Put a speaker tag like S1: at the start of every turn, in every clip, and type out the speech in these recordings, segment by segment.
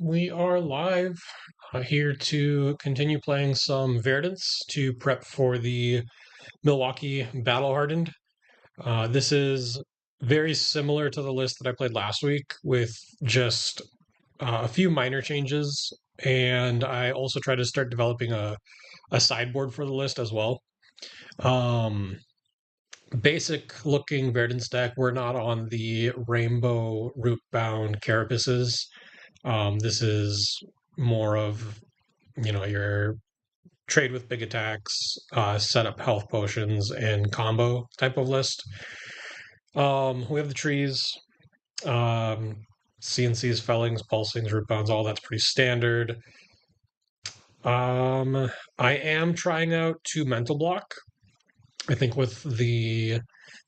S1: We are live here to continue playing some Verdance to prep for the Milwaukee Battle Hardened. This is very similar to the list that I played last week with just a few minor changes. And I also tried to start developing a sideboard for the list as well. Basic looking Verdance deck. We're not on the rainbow root bound carapaces. This is more of, your trade with big attacks, set up health potions, and combo type of list. We have the trees, CNCs, fellings, pulsings, root bounds, all that's pretty standard. I am trying out 2 mental block. I think with the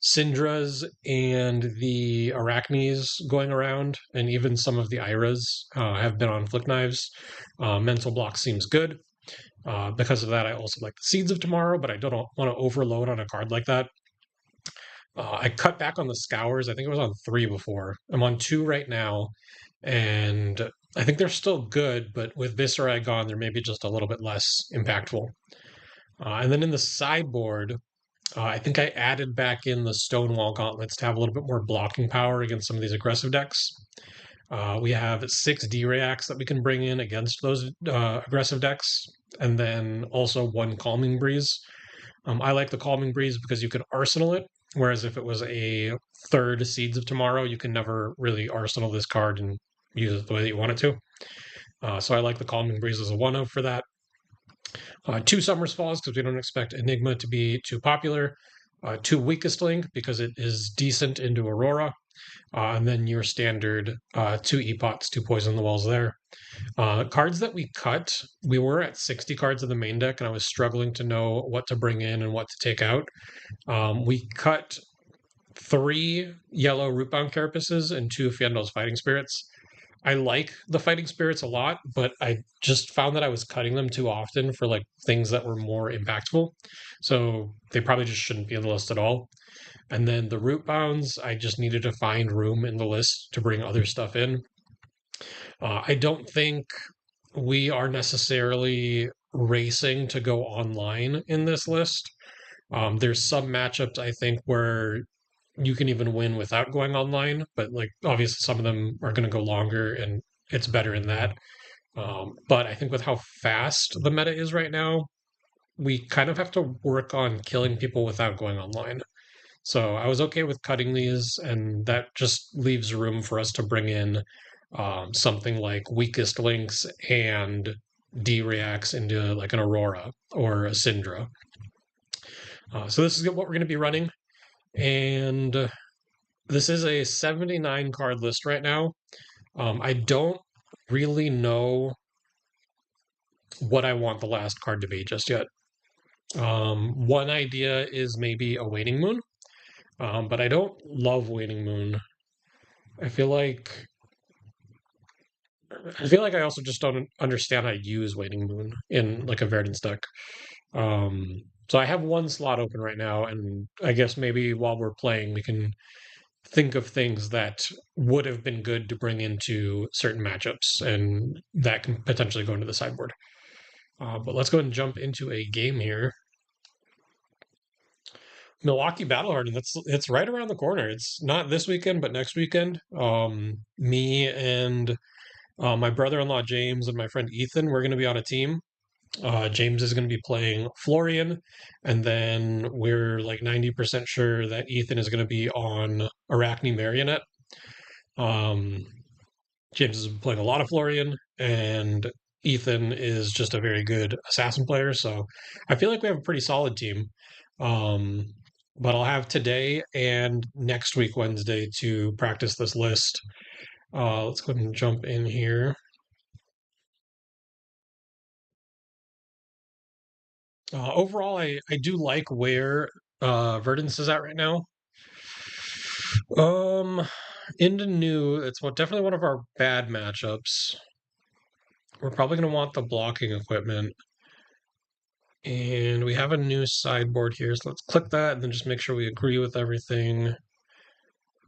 S1: Syndras and the Arachnes going around, and even some of the Iras have been on Flick Knives. Mental block seems good. Because of that, I also like the Seeds of Tomorrow, but I don't want to overload on a card like that. I cut back on the Scours. I think it was on 3 before. I'm on 2 right now, and I think they're still good, but with Viscera gone, they're maybe just a little bit less impactful. And then in the sideboard, I think I added back in the Stonewall Gauntlets to have a little bit more blocking power against some of these aggressive decks. We have 6 D-Reacts that we can bring in against those aggressive decks, and then also 1 Calming Breeze. I like the Calming Breeze because you can arsenal it, whereas if it was a 3rd Seeds of Tomorrow, you can never really arsenal this card and use it the way that you want it to. So I like the Calming Breeze as a 1-of for that. 2 Summer's Falls because we don't expect Enigma to be too popular. 2 Weakest Link because it is decent into Aurora. And then your standard 2 Epots, 2 Poison the Wells there. Cards that we cut, we were at 60 cards in the main deck, and I was struggling to know what to bring in and what to take out. We cut 3 yellow Rootbound Carapaces and 2 Fyendal's Fighting Spirits. I like the Fighting Spirits a lot, but I just found that I was cutting them too often for like things that were more impactful. So they probably just shouldn't be in the list at all. And then the root bounds, I just needed to find room in the list to bring other stuff in. I don't think we are necessarily racing to go online in this list. There's some matchups, I think, where you can even win without going online, but like obviously some of them are going to go longer and it's better in that. But I think with how fast the meta is right now, we kind of have to work on killing people without going online. So I was okay with cutting these, and that just leaves room for us to bring in something like Weakest Links and D-Reacts into like an Aurora or a Syndra. So this is what we're going to be running. And this is a 79 card list right now. I don't really know what I want the last card to be just yet. One idea is maybe a Waning Moon, but I don't love Waning Moon. I feel like I also just don't understand how to use Waning Moon in like a Verdance deck. So I have 1 slot open right now, and I guess maybe while we're playing, we can think of things that would have been good to bring into certain matchups, and that can potentially go into the sideboard. But let's go ahead and jump into a game here. Milwaukee Battle Hardened, it's right around the corner. It's not this weekend, but next weekend. Me and my brother-in-law James and my friend Ethan, we're going to be on a team. James is going to be playing Florian, and then we're like 90% sure that Ethan is going to be on Arachne Marionette. James has been playing a lot of Florian, and Ethan is just a very good assassin player, so I feel like we have a pretty solid team. But I'll have today and next week, Wednesday, to practice this list. Let's go ahead and jump in here. Overall, I do like where Verdance is at right now. Into new, it's definitely one of our bad matchups. We're probably going to want the blocking equipment. And we have a new sideboard here, so let's click that and then just make sure we agree with everything.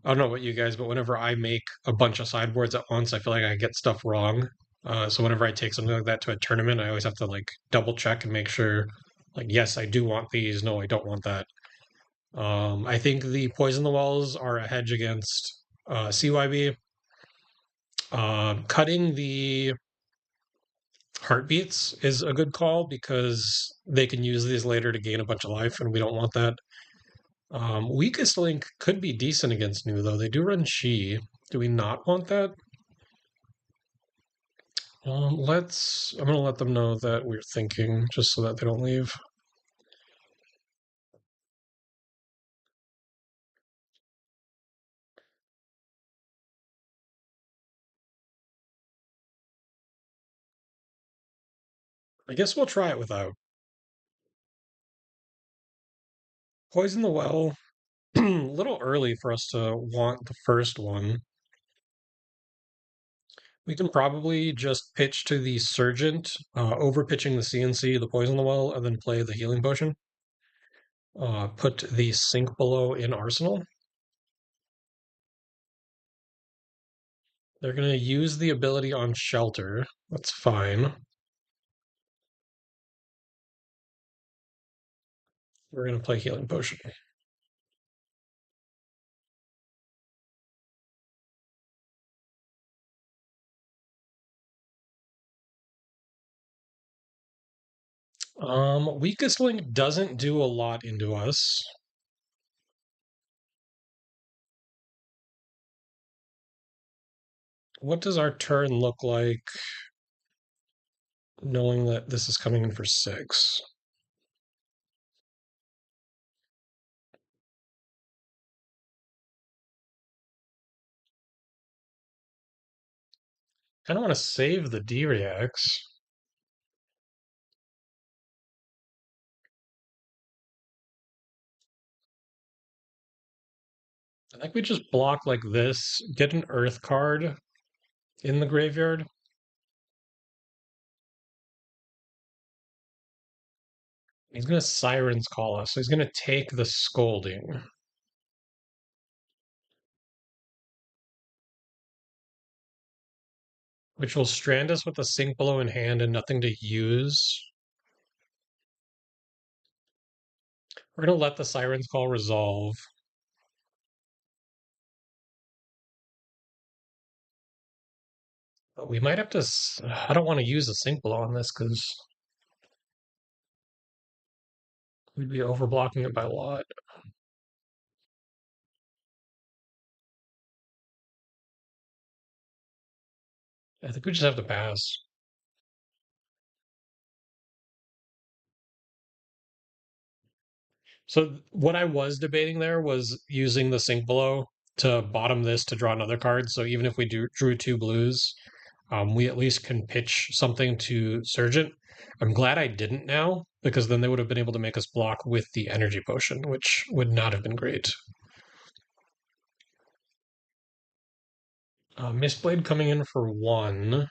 S1: I don't know about you guys, but whenever I make a bunch of sideboards at once, I feel like I get stuff wrong. So whenever I take something like that to a tournament, I always have to like double check and make sure, like, yes, I do want these. No, I don't want that. I think the poison the wells are a hedge against CYB. Cutting the heartbeats is a good call because they can use these later to gain a bunch of life, and we don't want that. Weakest link could be decent against new though. They do run Shi. Do we not want that? I'm gonna let them know that we're thinking just so that they don't leave. I guess we'll try it without. Poison the well. A little early for us to want the first one. We can probably just pitch to the Surgeant, over pitching the CNC, the Poison the Well, and then play the Healing Potion. Put the Sink Below in Arsenal. They're going to use the ability on Shelter. That's fine. We're going to play Healing Potion. Weakest Link doesn't do a lot into us. What does our turn look like knowing that this is coming in for 6? I don't want to save the D-Reacts. I think we just block like this, get an Earth card in the graveyard. He's going to Siren's Call us, so he's going to take the Scolding. Which will strand us with a Sink Below in hand and nothing to use. We're going to let the Siren's Call resolve. But we might have to... I don't want to use a Sink Below on this because we'd be overblocking it by a lot. I think we just have to pass. So what I was debating there was using the Sink Below to bottom this to draw another card. So even if we drew 2 blues, we at least can pitch something to Surgeant. I'm glad I didn't now, because then they would have been able to make us block with the Energy Potion, which would not have been great. Mistblade coming in for 1. I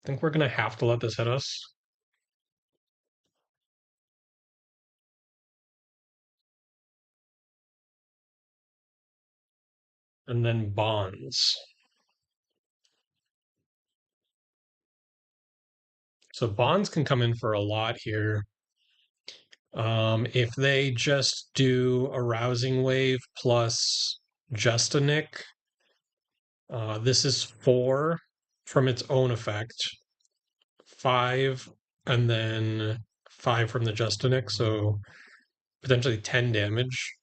S1: think we're going to have to let this hit us. And then Bonds. So Bonds can come in for a lot here. If they just do a Rousing Wave plus just a Nick, this is 4 from its own effect, 5, and then 5 from the just a Nick, so potentially 10 damage.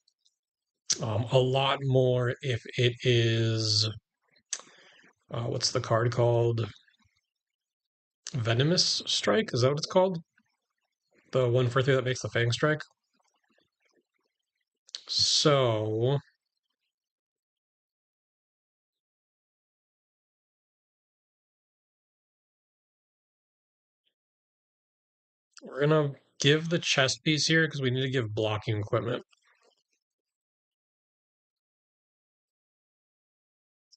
S1: A lot more if it is, what's the card called? Venomous Strike? Is that what it's called? The 1 for 3 that makes the Fang Strike? So we're gonna give the chest piece here because we need to give blocking equipment.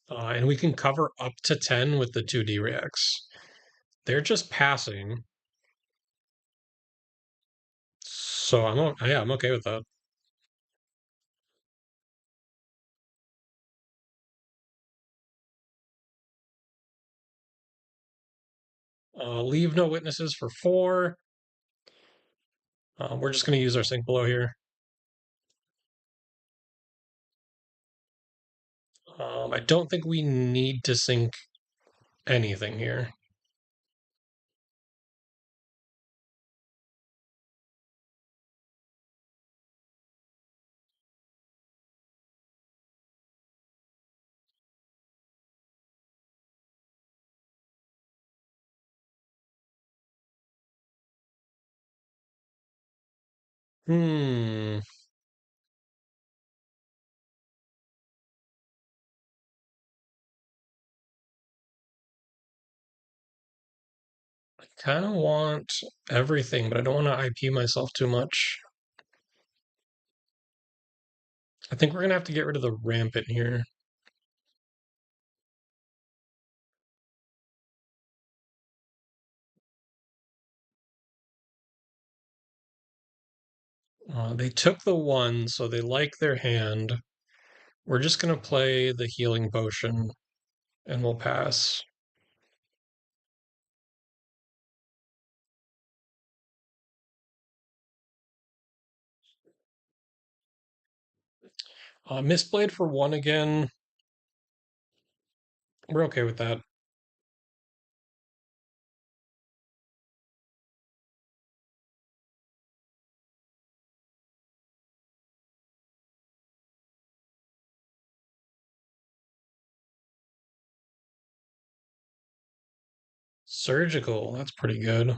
S1: And we can cover up to 10 with the 2D reacts. They're just passing. So I'm okay with that. Leave no witnesses for 4. We're just going to use our sink below here. I don't think we need to sink anything here. Hmm. Kind of want everything, but I don't want to IP myself too much. I think we're going to have to get rid of the rampant here. They took the 1, so they like their hand. We're just going to play the healing potion and we'll pass. Mistblade for 1 again. We're okay with that. Surgical, that's pretty good.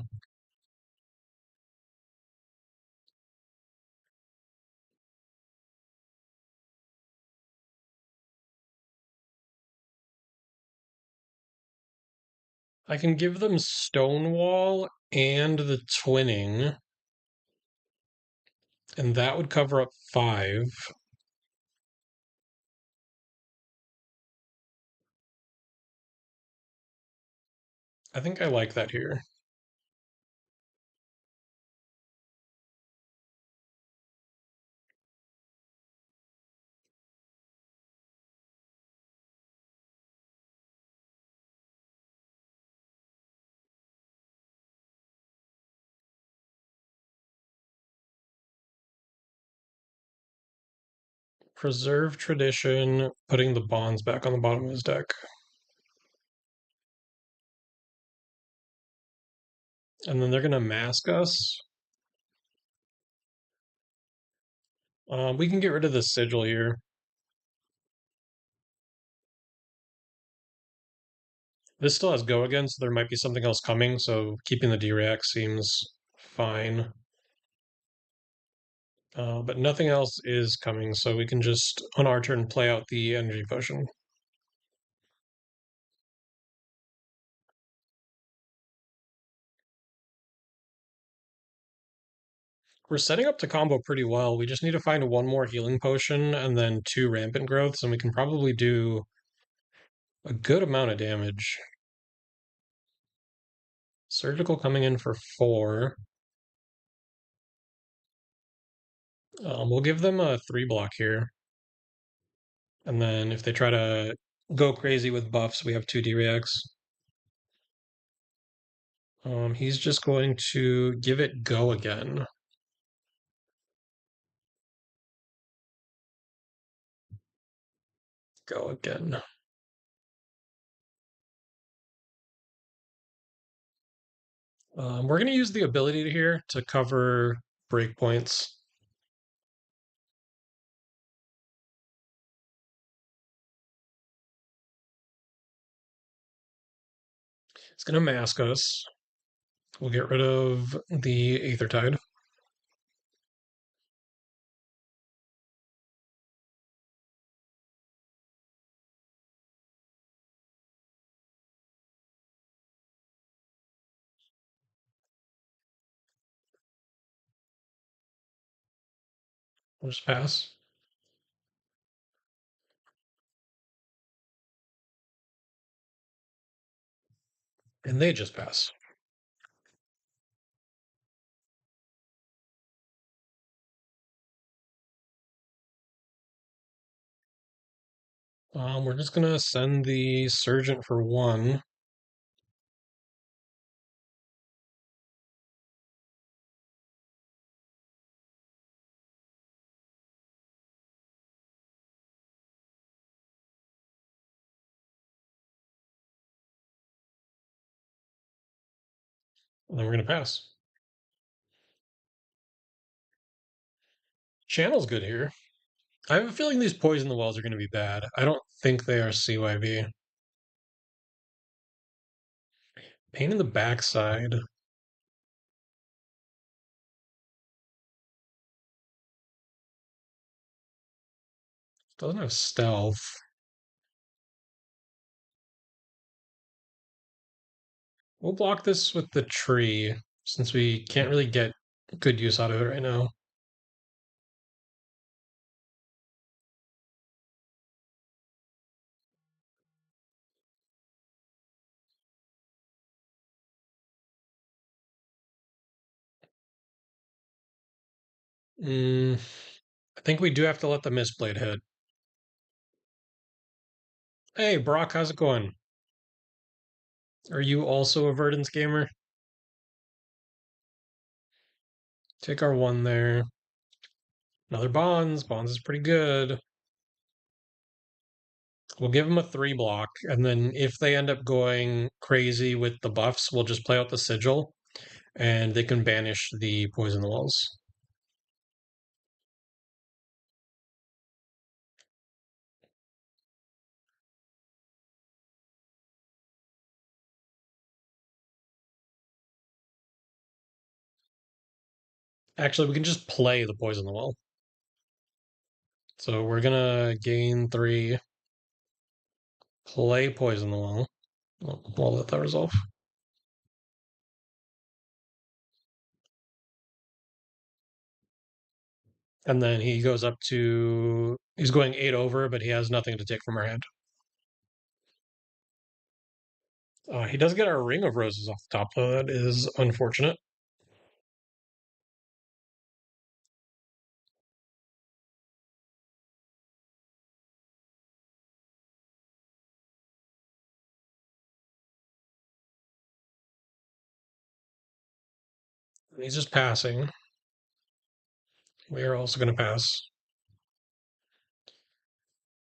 S1: I can give them Stonewall and the Twinning, and that would cover up 5. I think I like that here. Preserve tradition, putting the bonds back on the bottom of his deck. And then they're going to mask us. We can get rid of the sigil here. This still has go again, so there might be something else coming, so keeping the D-React seems fine. But nothing else is coming, so we can just, on our turn, play out the energy potion. We're setting up to combo pretty well. We just need to find 1 more healing potion and then 2 rampant growths, and we can probably do a good amount of damage. Surgical coming in for 4. We'll give them a 3 block here. And then if they try to go crazy with buffs, we have 2 D-Reacts. He's just going to give it go again. Go again. We're going to use the ability here to cover breakpoints. It's going to mask us. We'll get rid of the Aethertide. We'll just pass. And they just pass. We're just going to send the Surgeon for 1. And then we're going to pass. Channel's good here. I have a feeling these poison the wells are going to be bad. I don't think they are CYV. Pain in the backside. Doesn't have stealth. We'll block this with the tree since we can't really get good use out of it right now. Mm, I think we do have to let the Mistblade hit. Hey, Brock, how's it going? Are you also a Verdance gamer? Take our one there. Another Bonds. Bonds is pretty good. We'll give them a 3 block, and then if they end up going crazy with the buffs, we'll just play out the Sigil, and they can banish the Poison the Walls. Actually, we can just play the Poison the Wall. So we're gonna gain 3, play Poison the Wall. We'll let that resolve. And then he goes up to. He's going 8 over, but he has nothing to take from our hand. He does get our Ring of Roses off the top, though. That is unfortunate. He's just passing. We are also going to pass.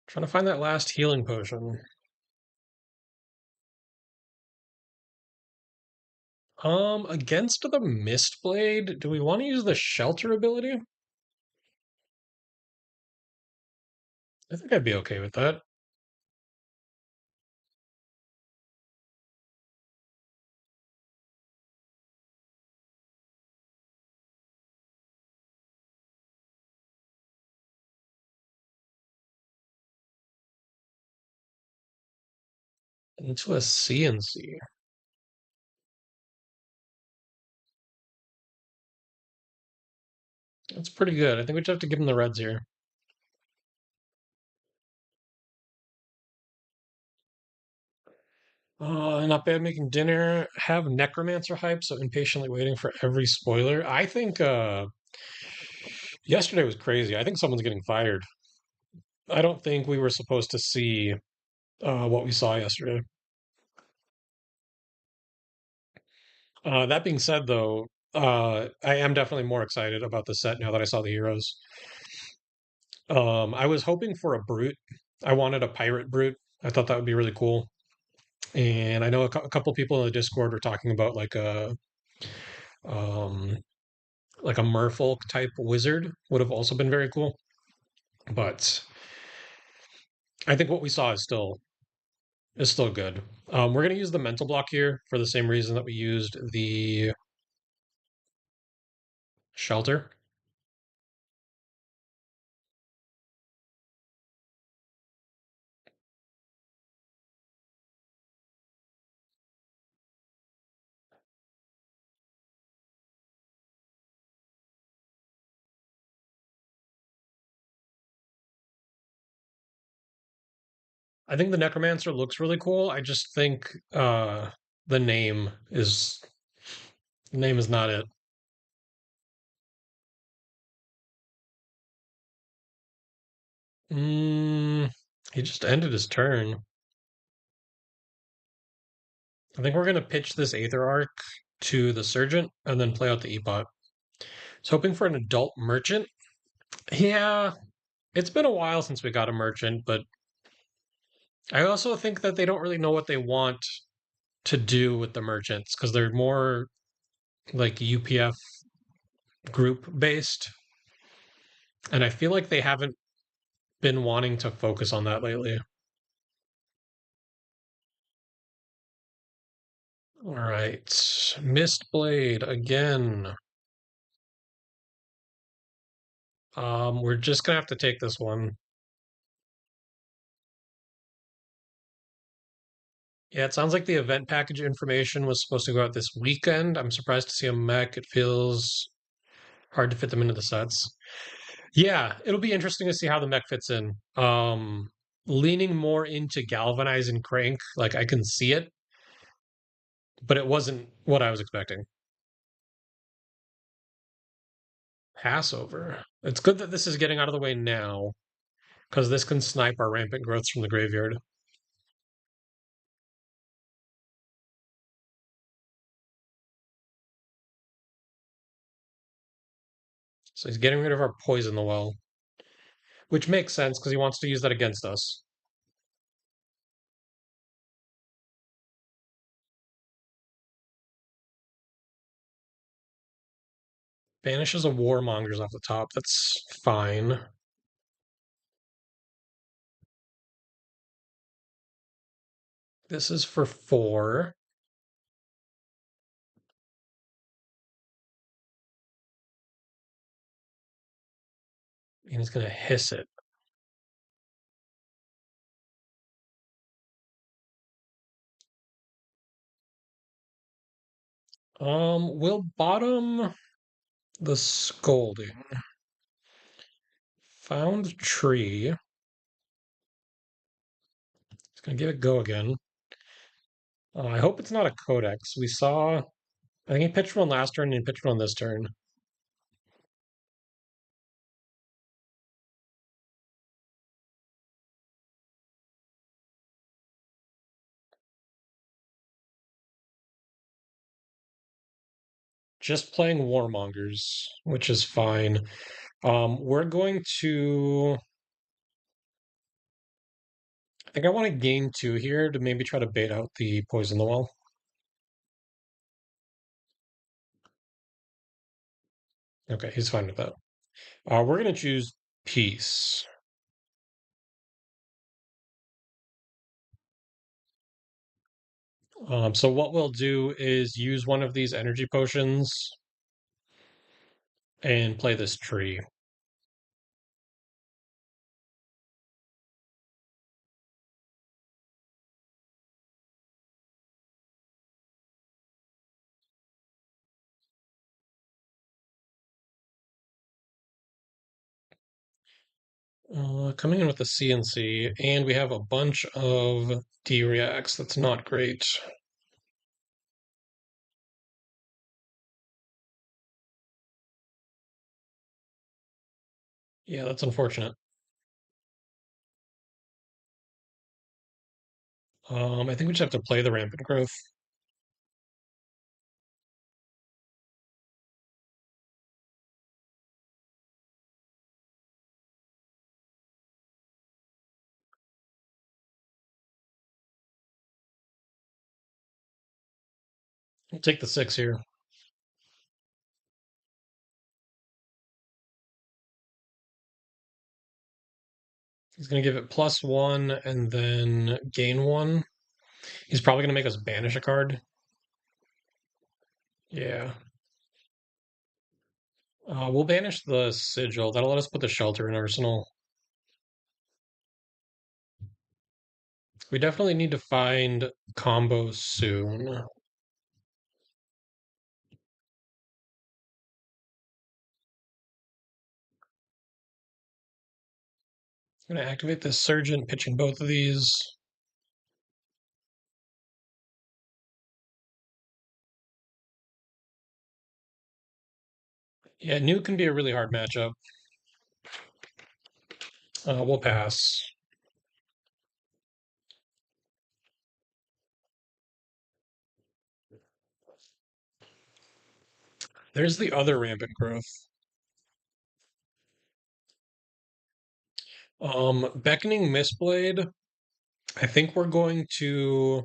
S1: Trying to find that last healing potion. Against the Mistblade, do we want to use the Shelter ability? I think I'd be okay with that. Into a CNC. That's pretty good. I think we just have to give him the reds here. Not bad making dinner. Have Necromancer hype, so impatiently waiting for every spoiler. I think yesterday was crazy. I think someone's getting fired. I don't think we were supposed to see what we saw yesterday. That being said, though, I am definitely more excited about the set now that I saw the heroes. I was hoping for a brute. I wanted a pirate brute. I thought that would be really cool. And I know a couple people in the Discord were talking about um, like a merfolk type wizard would have also been very cool. But I think what we saw is still good. We're gonna use the mental block here for the same reason that we used the shelter. I think the Necromancer looks really cool. I just think the name is not it. Mm, he just ended his turn. I think we're gonna pitch this Aether Arc to the Surgeon and then play out the Epot. It's hoping for an adult merchant. Yeah, it's been a while since we got a merchant, but I also think that they don't really know what they want to do with the merchants because they're more like UPF group based. And I feel like they haven't been wanting to focus on that lately. All right. Mistblade again. We're just gonna have to take this one. Yeah, it sounds like the event package information was supposed to go out this weekend. I'm surprised to see a mech. It feels hard to fit them into the sets. Yeah, it'll be interesting to see how the mech fits in. Leaning more into Galvanize and Crank, like I can see it, but it wasn't what I was expecting. Passover. It's good that this is getting out of the way now, because this can snipe our rampant growths from the graveyard. So he's getting rid of our poison the well, which makes sense because he wants to use that against us. Banishes a warmongers off the top. That's fine. This is for 4. And he's gonna hiss it. We'll bottom the scolding. Found tree. It's gonna give it go again. I hope it's not a codex. We saw. I think he pitched one last turn and he pitched one this turn. Just playing warmongers, which is fine. We're going to. I think I want to gain 2 here to maybe try to bait out the poison the well. Okay, he's fine with that. We're gonna choose peace. So what we'll do is use one of these energy potions and play this tree. Coming in with the CNC, and we have a bunch of D-reacts. That's not great. Yeah, that's unfortunate. I think we just have to play the rampant growth. We'll take the 6 here. He's going to give it +1 and then gain 1. He's probably going to make us banish a card. Yeah. We'll banish the sigil. That'll let us put the shelter in arsenal. We definitely need to find combos soon. I'm going to activate this Surgeon, pitching both of these. Yeah, Nuke can be a really hard matchup. We'll pass. There's the other rampant growth. Beckoning Mistblade. I think we're going to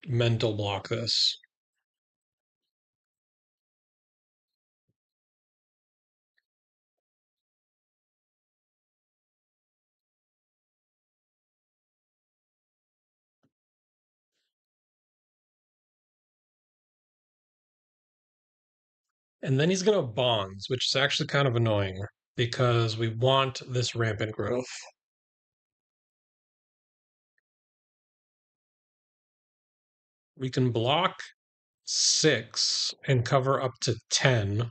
S1: mental block this. And then he's going to bonds, which is actually kind of annoying because we want this rampant growth. We can block 6 and cover up to 10.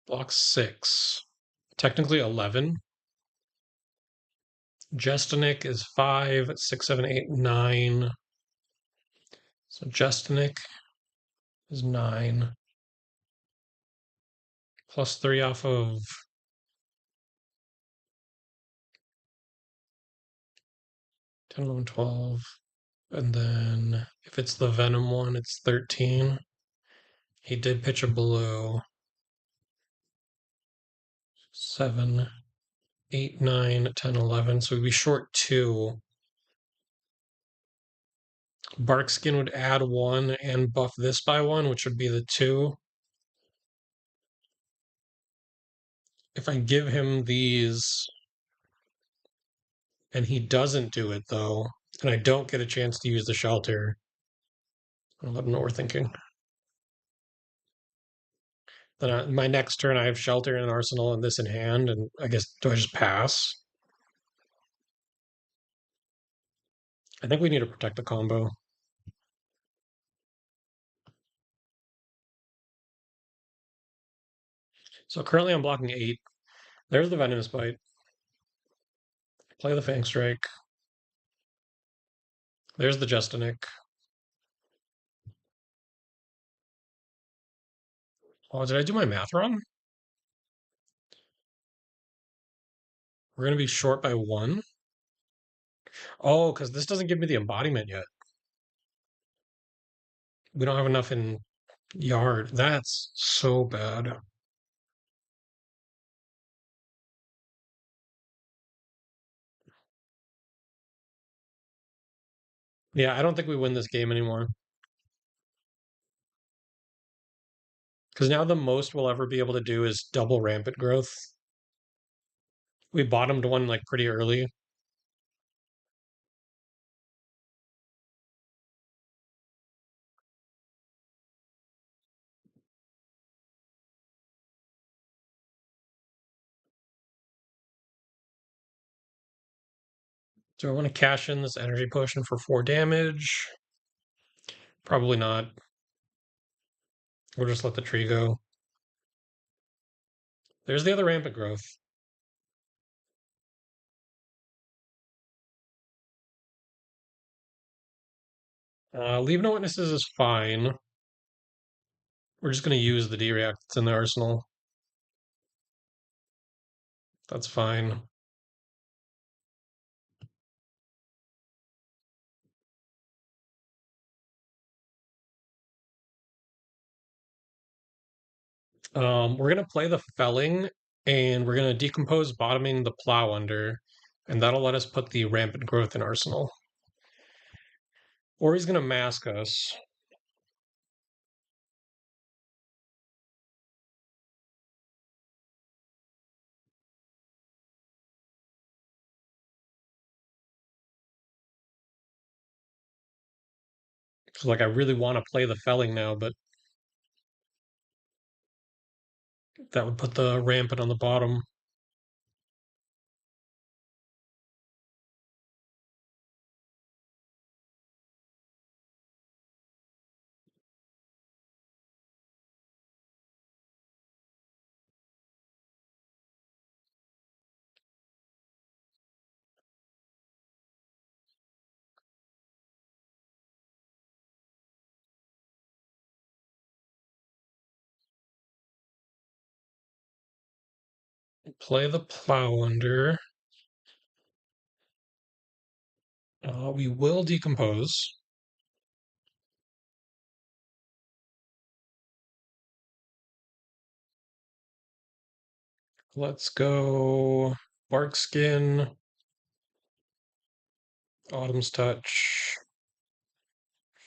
S1: Block 6. Technically 11. Justinic is 5, 6, 7, 8, 9. So Justinic is 9. Plus 3 off of 10, 11, 12. And then if it's the Venom one, it's 13. He did pitch a blue. 7, 8, 9, 10, 11. So we'd be short 2. Barkskin would add 1 and buff this by 1, which would be the 2. If I give him these and he doesn't do it though, and I don't get a chance to use the shelter, I'll let him know we're thinking. Then my next turn, I have shelter and arsenal and this in hand, and I guess do I just pass? I think we need to protect the combo. So currently I'm blocking 8. There's the Venomous Bite. Play the Fang Strike. There's the Justinic. Oh, did I do my math wrong? We're going to be short by 1. Oh, because this doesn't give me the embodiment yet. We don't have enough in yard. That's so bad. Yeah, I don't think we win this game anymore. Because now the most we'll ever be able to do is double rampant growth. We bottomed one like pretty early. Do I want to cash in this energy potion for 4 damage? Probably not. We'll just let the tree go. There's the other rampant growth. Leave no witnesses is fine. We're just going to use the D-React that's in the arsenal. That's fine. We're going to play the Felling, and we're going to decompose bottoming the Plow under, and that'll let us put the rampant growth in arsenal. Or he's going to mask us. So, like, I really want to play the Felling now, but that would put the rampant on the bottom. Play the Plow under. We will decompose. Let's go Barkskin, Autumn's Touch,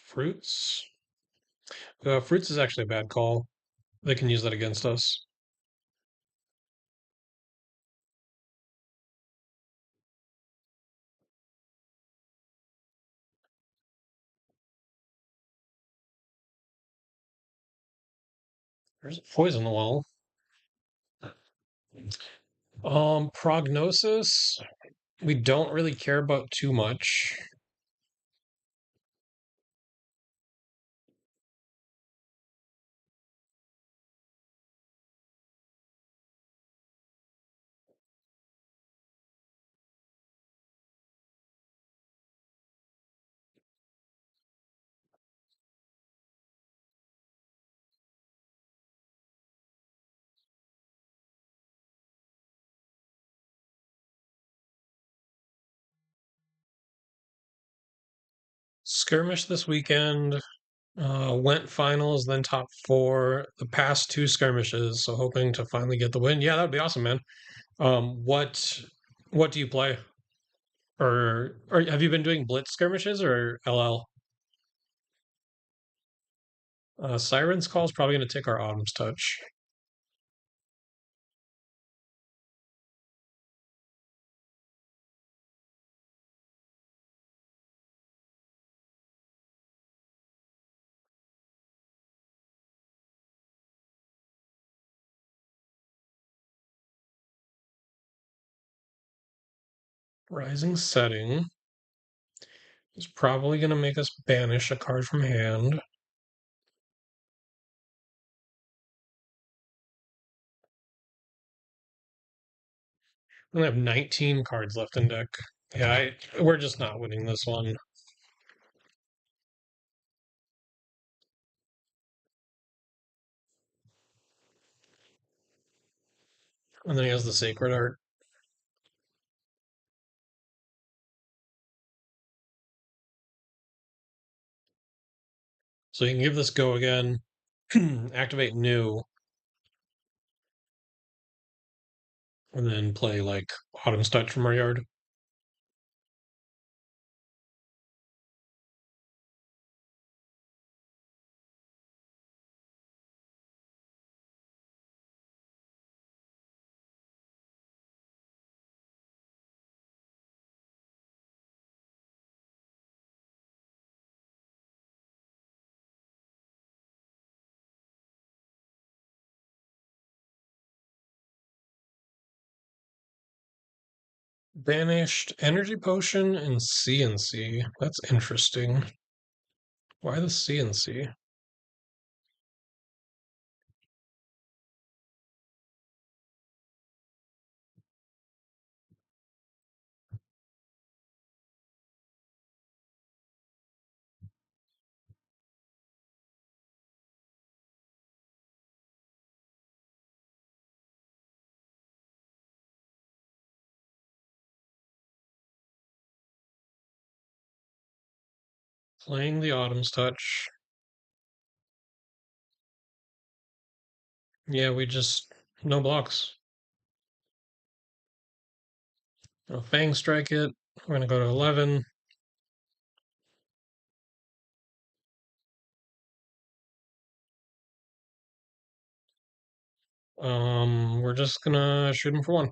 S1: Fruits. Fruits is actually a bad call. They can use that against us. There's a poison well. Prognosis, we don't really care about too much. Skirmish this weekend. Went finals, then top four. The past two skirmishes, so hoping to finally get the win. Yeah, that would be awesome, man. What do you play? Or have you been doing blitz skirmishes or LL? Siren's Call is probably going to take our Autumn's Touch. Rising Setting is probably going to make us banish a card from hand. We only have 19 cards left in deck. Yeah, we're just not winning this one. And then he has the Sacred Art. So you can give this go again, activate new, and then play like Autumn's Touch from our yard. Banished Energy Potion and CNC. That's interesting. Why the CNC? Playing the Autumn's Touch. Yeah, we just no blocks. Fang Strike it. We're gonna go to 11. We're just gonna shoot him for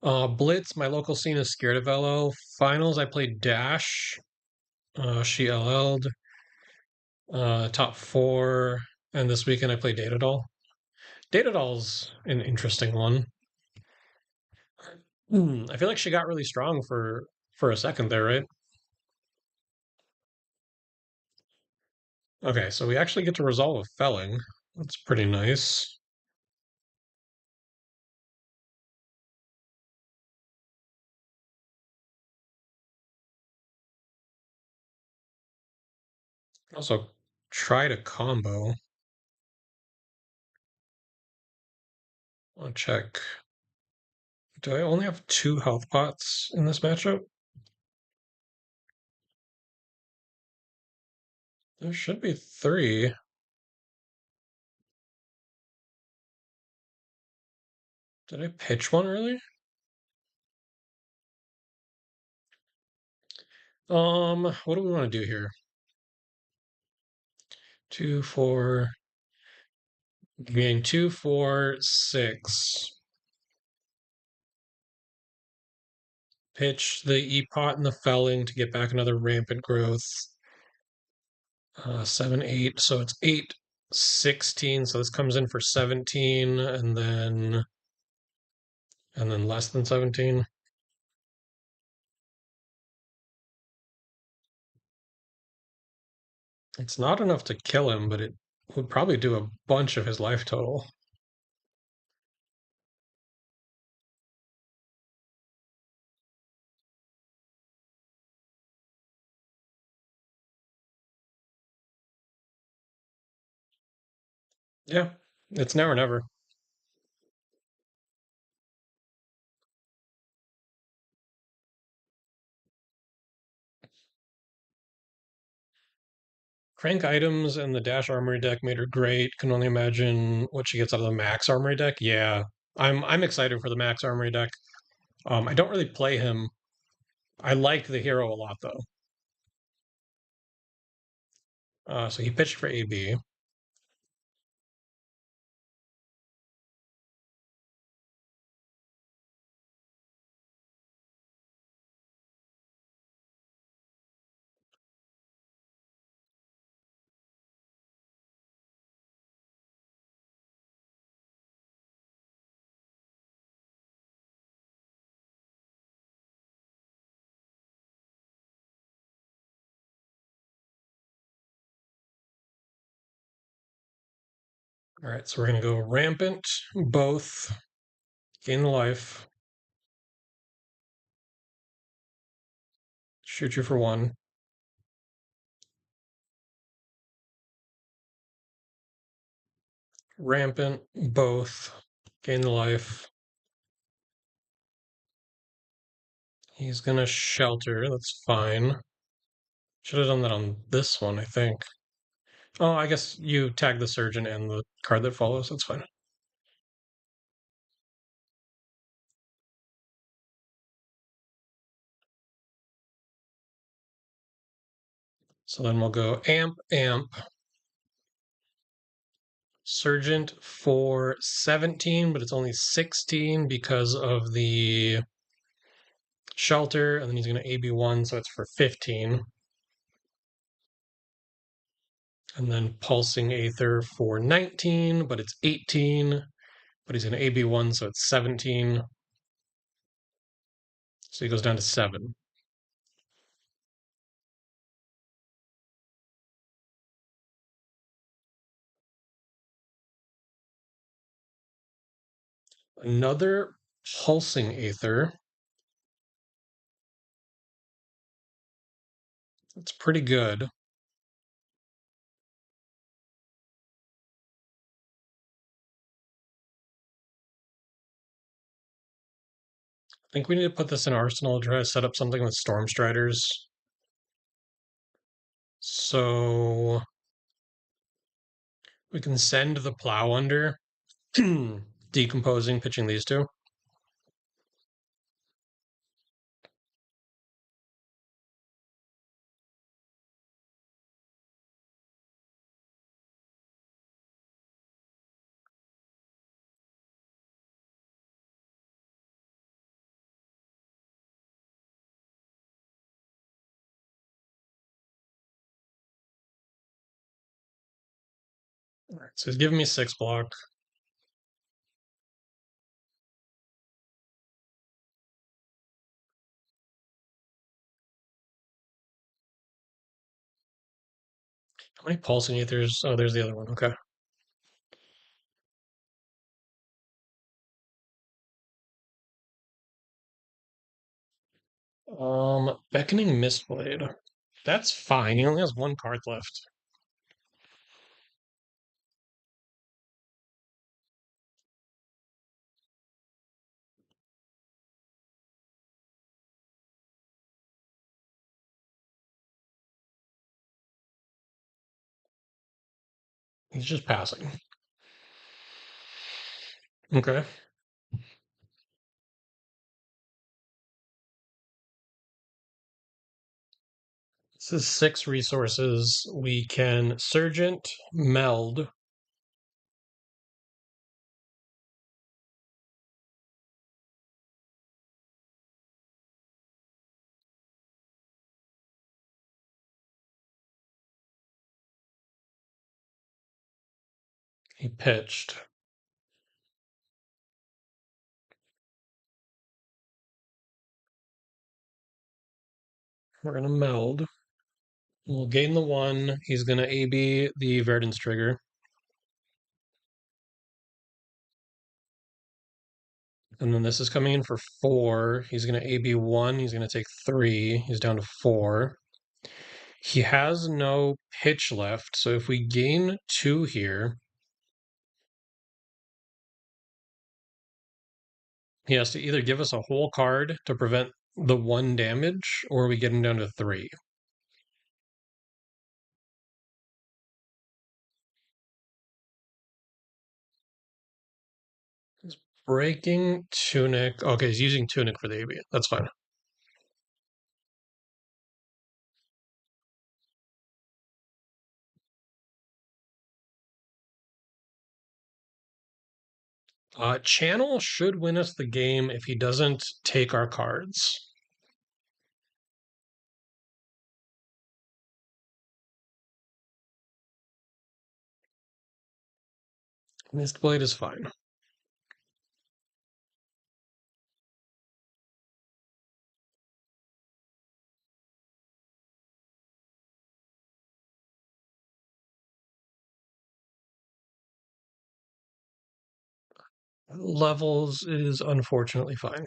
S1: one. Blitz, my local scene is scared of LO. Finals, I played Dash. She LL'd. Top four. And this weekend, I played Datadol. Datadol's an interesting one. I feel like she got really strong for a second there, right? Okay, so we actually get to resolve a felling. That's pretty nice. Also, try to combo. I'll check. Do I only have two health pots in this matchup? There should be three. Did I pitch one early? What do we want to do here? 2, 4, gain 2, 4, 6. Pitch the E-Pot and the Felling to get back another rampant growth. 7, 8, so it's 8 16, so this comes in for 17, and then less than 17. It's not enough to kill him, but it would probably do a bunch of his life total. Yeah, it's now or never. Crank items and the Dash Armory deck made her great. Can only imagine what she gets out of the Max Armory deck. Yeah, I'm excited for the Max Armory deck. I don't really play him. I like the hero a lot though. So he pitched for AB. All right, so we're gonna go rampant, both, gain the life, shoot you for one. Rampant, both, gain the life. He's gonna shelter, that's fine. Should have done that on this one, I think. Oh, I guess you tag the surgeon and the card that follows, that's fine. So then we'll go amp, amp, Sergeant for 17, but it's only 16 because of the shelter, and then he's going to AB1, so it's for 15. And then Pulsing Aether for 19, but it's 18, but he's going to AB1, so it's 17. So he goes down to 7. Another Pulsing Aether. It's pretty good. I think we need to put this in Arsenal to try to set up something with Storm Striders. So we can send the Plow under, decomposing, pitching these two. All right, so he's giving me 6 block. How many pulsing ethers? Oh, there's the other one. Okay. Beckoning Mistblade. That's fine. He only has 1 card left. He's just passing. Okay. This is 6 resources. We can Surgent, Meld. He pitched. We're gonna meld. We'll gain the 1. He's gonna AB the Verdance trigger. And then this is coming in for 4. He's gonna AB 1. He's gonna take 3. He's down to 4. He has no pitch left, so if we gain 2 here, he has to either give us a whole card to prevent the 1 damage, or we get him down to 3. He's breaking Tunic. Okay, he's using Tunic for the AB. That's fine. Channel should win us the game if he doesn't take our cards. Mist Blade is fine. Levels is unfortunately fine.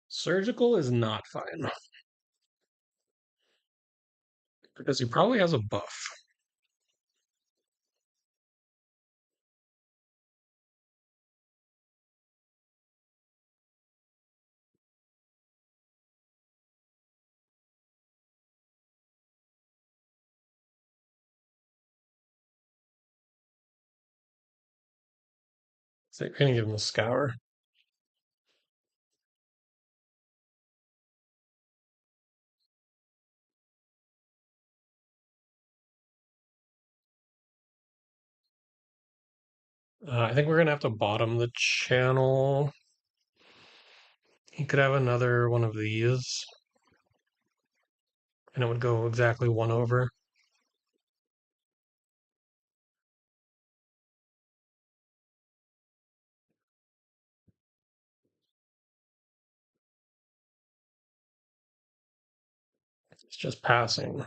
S1: Surgical is not fine because he probably has a buff. So you're gonna give him a scour. I think we're gonna have to bottom the channel. He could have another one of these, and it would go exactly 1 over. It's just passing.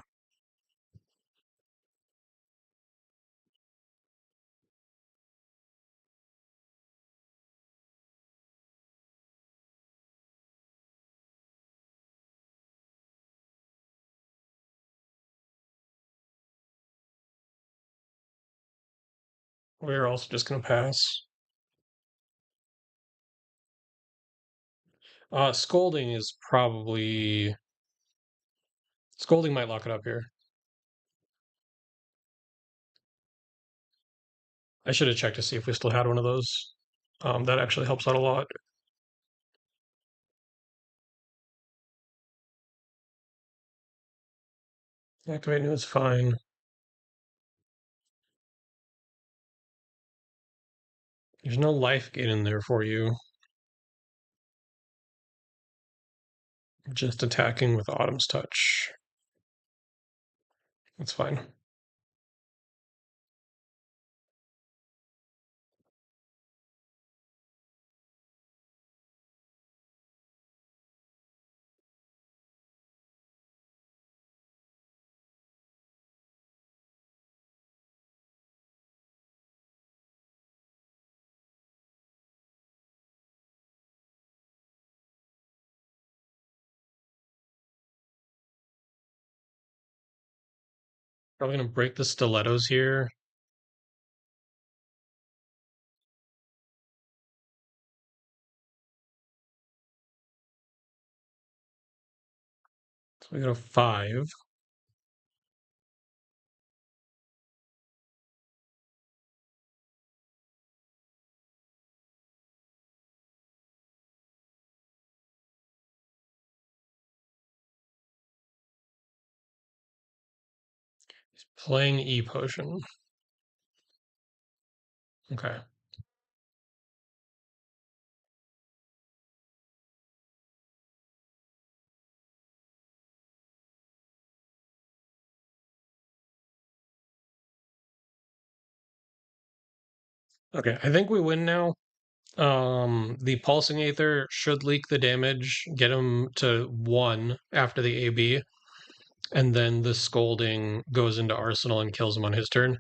S1: We're also just gonna pass. Scolding is probably Scolding might lock it up here. I should have checked to see if we still had one of those. That actually helps out a lot. Activate new is fine. There's no life gain in there for you. Just attacking with Autumn's Touch. That's fine. Probably gonna break the stilettos here. So we got a 5. He's playing E potion. Okay. Okay, I think we win now. The pulsing aether should leak the damage, get him to 1 after the AB, and then the scolding goes into arsenal and kills him on his turn.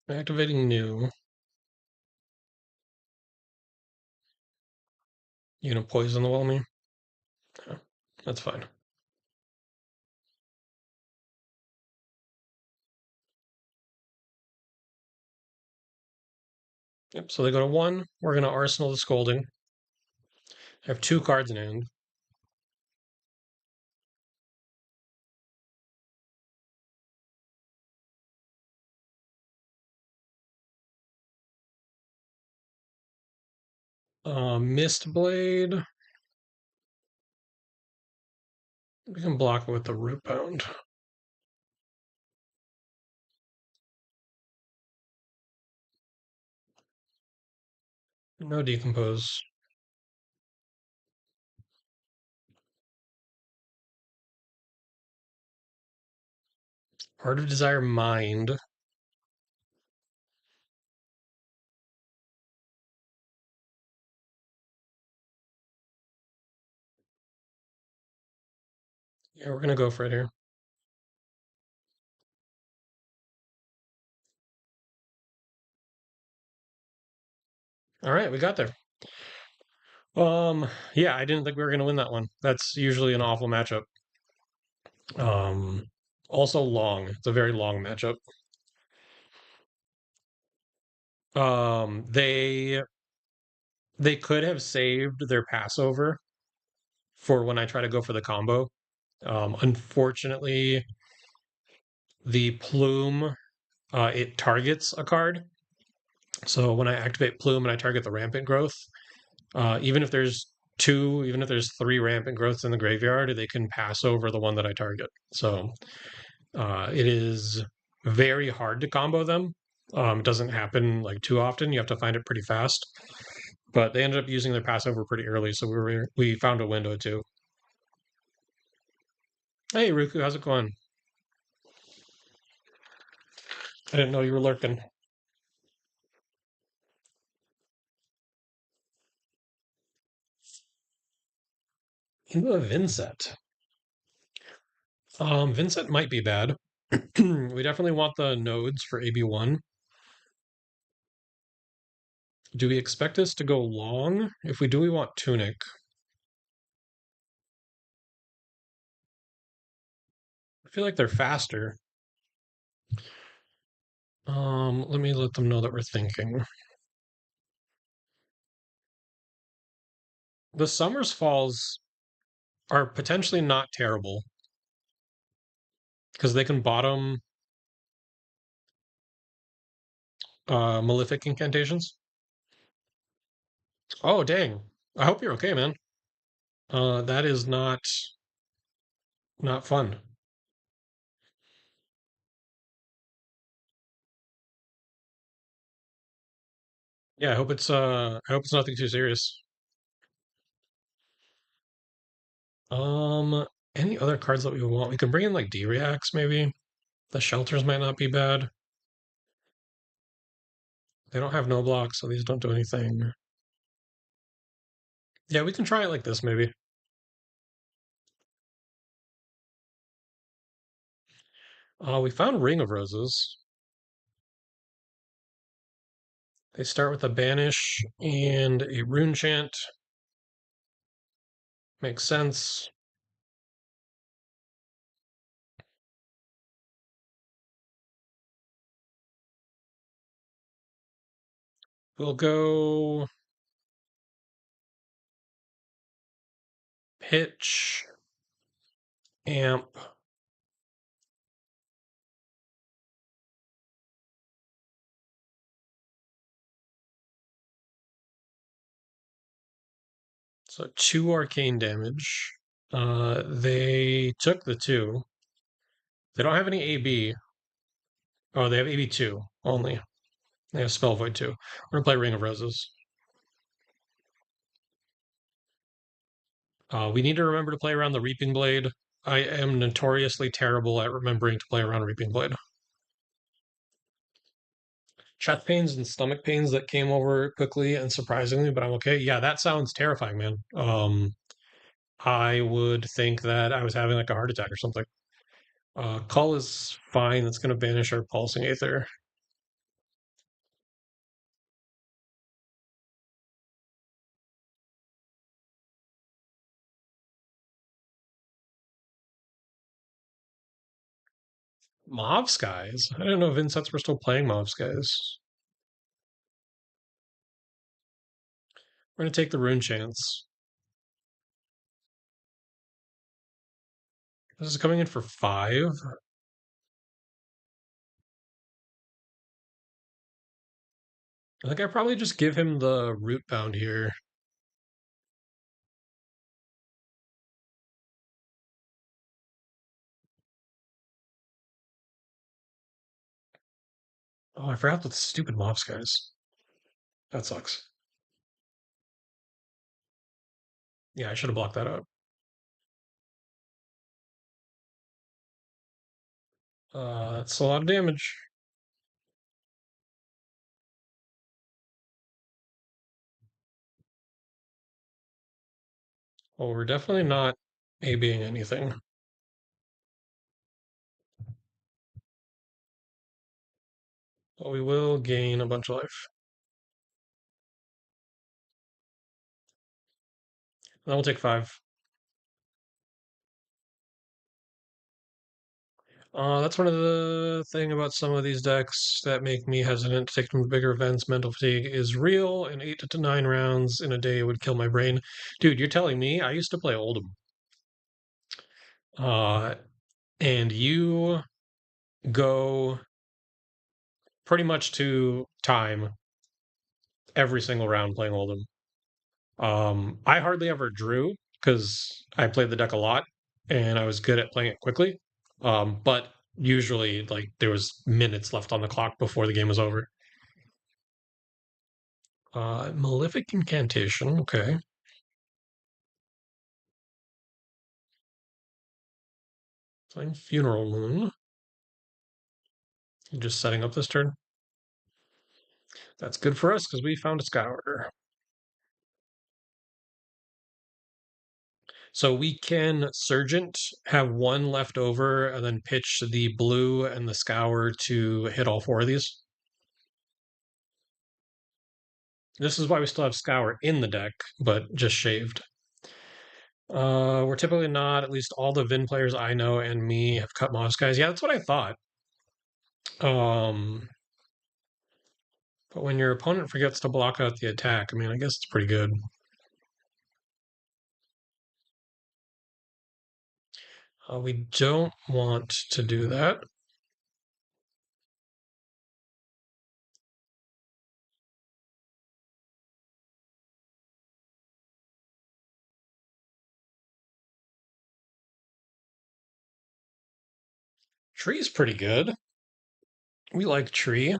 S1: Activating new. You gonna poison the well me? Yeah, that's fine. Yep, so they go to 1. We're gonna arsenal the scolding. I have 2 cards in hand. Mist Blade. We can block it with the Root Pound. No Decompose. Heart of Desire Mind. Yeah, we're gonna go for it here. All right, we got there. Yeah, I didn't think we were gonna win that one. That's usually an awful matchup. Um, Also long. It's a very long matchup. They could have saved their Passover for when I try to go for the combo. Unfortunately, the plume it targets a card. So when I activate plume and I target the rampant growth, even if there's 2, even if there's 3 rampant growths in the graveyard, they can pass over the one that I target. So it is very hard to combo them. It doesn't happen like too often. You have to find it pretty fast. But they ended up using their Passover pretty early, so we found a window too. Hey Ruku, how's it going? I didn't know you were lurking. Into a Vynnset. Vynnset might be bad. We definitely want the nodes for AB1. Do we expect this to go long? If we do, we want Tunic. I feel like they're faster. Let me let them know that we're thinking. The Summers Falls are potentially not terrible because they can bottom Malefic incantations. Oh, dang. I hope you're okay, man. That is not fun. Yeah, I hope it's nothing too serious. Um, any other cards that we want? We can bring in like D-Reacts maybe. The shelters might not be bad. They don't have no blocks, so these don't do anything. Yeah, we can try it like this maybe. We found Ring of Roses. They start with a banish and a rune chant. Makes sense. We'll go pitch, amp. So 2 arcane damage. They took the 2. They don't have any AB. Oh, they have AB2 only. They have Spell Void 2. We're gonna play Ring of Roses. We need to remember to play around the Reaping Blade. I am notoriously terrible at remembering to play around Reaping Blade. Chest pains and stomach pains that came over quickly and surprisingly, but I'm okay. Yeah, that sounds terrifying, man. I would think that I was having like a heart attack or something. Cull is fine. That's going to banish our Pulsing Aether. Mauve Skies? I didn't know Vynsets were still playing Mauve Skies. We're going to take the Rune Chance. This is coming in for 5. I think I probably just give him the Root Bound here. Oh, I forgot the stupid Mauve Skies. That sucks. Yeah, I should have blocked that out. That's a lot of damage. Well, we're definitely not ABing anything. But we will gain a bunch of life. And then we'll take 5. That's one of the thing about some of these decks that make me hesitant to take them to bigger events. Mental fatigue is real, and 8 to 9 rounds in a day would kill my brain. Dude, you're telling me I used to play Oldham. Uh, and you go pretty much to time every single round playing Oldham. I hardly ever drew because I played the deck a lot and I was good at playing it quickly. But usually, like there was minutes left on the clock before the game was over. Malefic Incantation. Okay. Playing Funeral Moon. Just setting up this turn. That's good for us because we found a Scour. So we can Surgent, have 1 left over, and then pitch the blue and the Scour to hit all 4 of these. This is why we still have Scour in the deck, but just shaved. We're typically not, at least all the Vin players I know and me have cut Moss guys. Yeah, that's what I thought. Um, but when your opponent forgets to block out the attack, I mean, I guess it's pretty good. We don't want to do that. Tree's pretty good. We like Tree.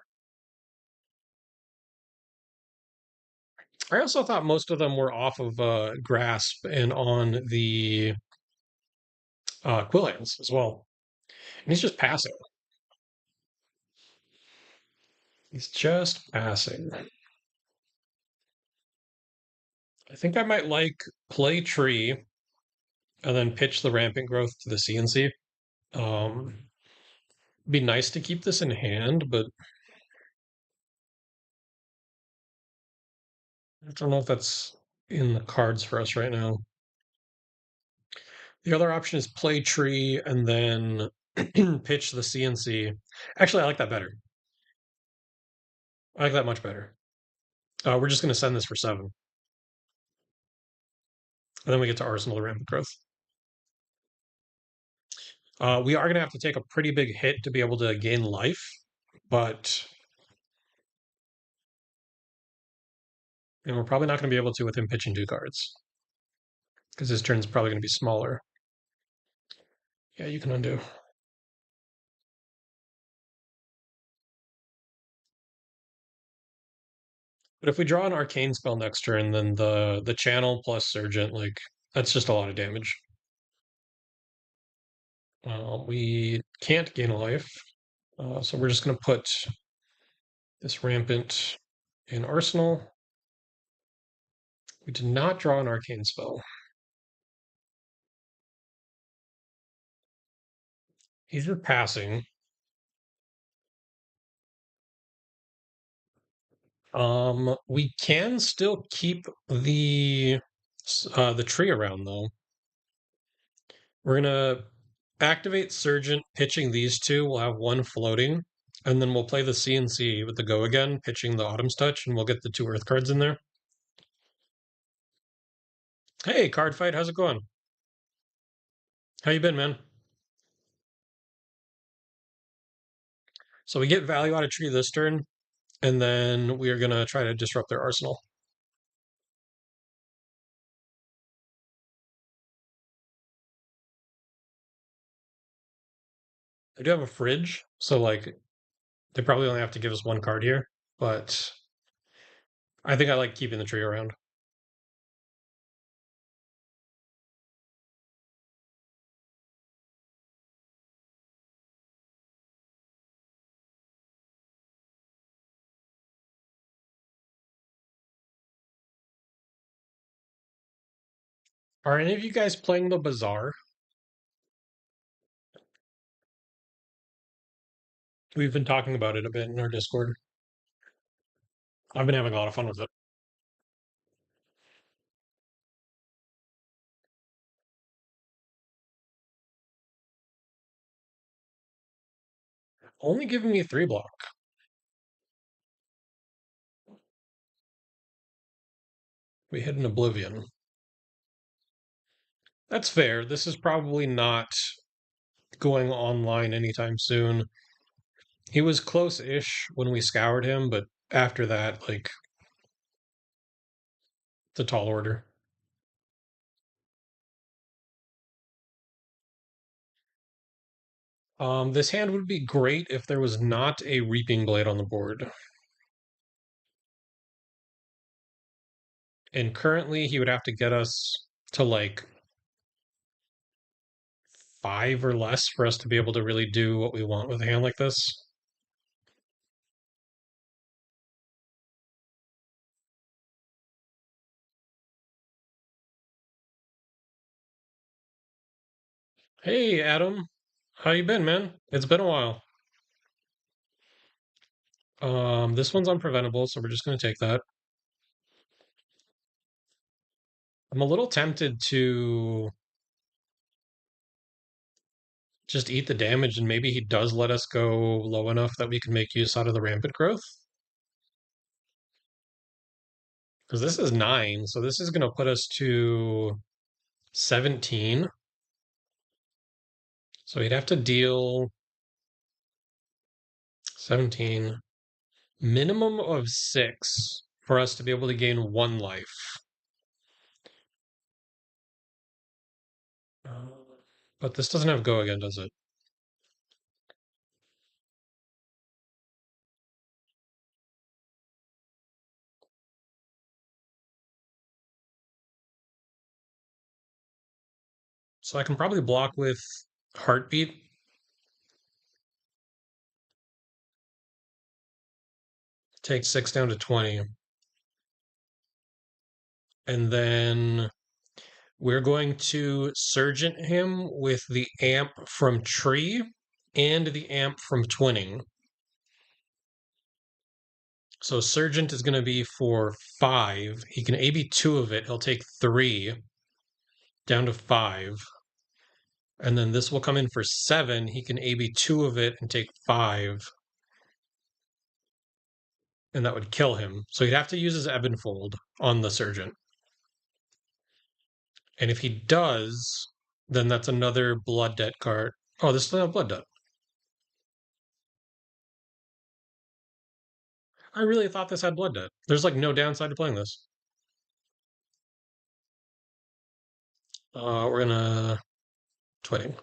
S1: I also thought most of them were off of Grasp and on the Quill Hands as well. And he's just passing. He's just passing. I think I might like play Tree and then pitch the Rampant Growth to the CNC. Be nice to keep this in hand, but I don't know if that's in the cards for us right now. The other option is play Tree and then pitch the CNC. Actually, I like that better. I like that much better. We're just going to send this for 7. And then we get to Arsenal the Rampant Growth. We are going to have to take a pretty big hit to be able to gain life, but we're probably not going to be able to with him pitching 2 cards because his turn's probably going to be smaller. Yeah, you can undo. But if we draw an Arcane spell next turn, then the channel plus Surgent, like, that's just a lot of damage. We can't gain a life, so we're just going to put this Rampant in Arsenal. We did not draw an Arcane spell. He's just passing. We can still keep the tree around though. We're gonna activate Surgent, pitching these two. We'll have one floating, and then we'll play the CNC with the go again, pitching the Autumn's Touch, and we'll get the 2 Earth cards in there. Hey, Card Fight, how's it going? How you been, man? So we get value out of tree this turn, and then we are gonna try to disrupt their arsenal. I do have a fridge, so like they probably only have to give us 1 card here, but I think I like keeping the tree around. Are any of you guys playing the Bazaar? We've been talking about it a bit in our Discord. I've been having a lot of fun with it. Only giving me 3 block. We hit an Oblivion. That's fair. This is probably not going online anytime soon. He was close-ish when we scoured him, but after that, like, it's a tall order. This hand would be great if there was not a Reaping Blade on the board. And currently, he would have to get us to like 5 or less for us to be able to really do what we want with a hand like this. Hey, Adam. How you been, man? It's been a while. This one's unpreventable, so we're just gonna take that. I'm a little tempted to just eat the damage, and maybe he does let us go low enough that we can make use out of the rampant growth. Because this is 9, so this is gonna put us to 17. So he'd have to deal 17, minimum of 6 for us to be able to gain 1 life. But this doesn't have go again, does it? So I can probably block with Heartbeat. Take 6 down to 20. And then we're going to Surgent him with the amp from Tree and the amp from Twinning. So Surgent is going to be for 5. He can AB 2 of it. He'll take 3 down to 5. And then this will come in for 7. He can AB 2 of it and take 5. And that would kill him. So he'd have to use his Ebb and Fold on the Surgent. And if he does, then that's another blood debt card. Oh, this is not blood debt. I really thought this had blood debt. There's like no downside to playing this. We're gonna twitting.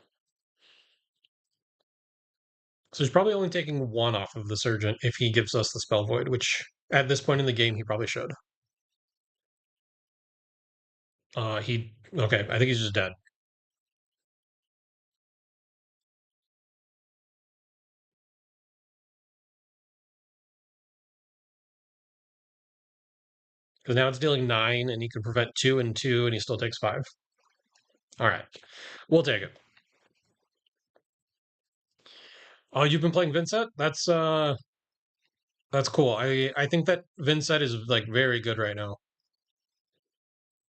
S1: So he's probably only taking one off of the Surgeon if he gives us the Spell Void, which at this point in the game he probably should. He okay. I think he's just dead because now it's dealing 9, and he can prevent 2 and 2, and he still takes 5. All right, we'll take it. Oh, you've been playing Vynnset? That's cool. I think that Vynnset is like very good right now.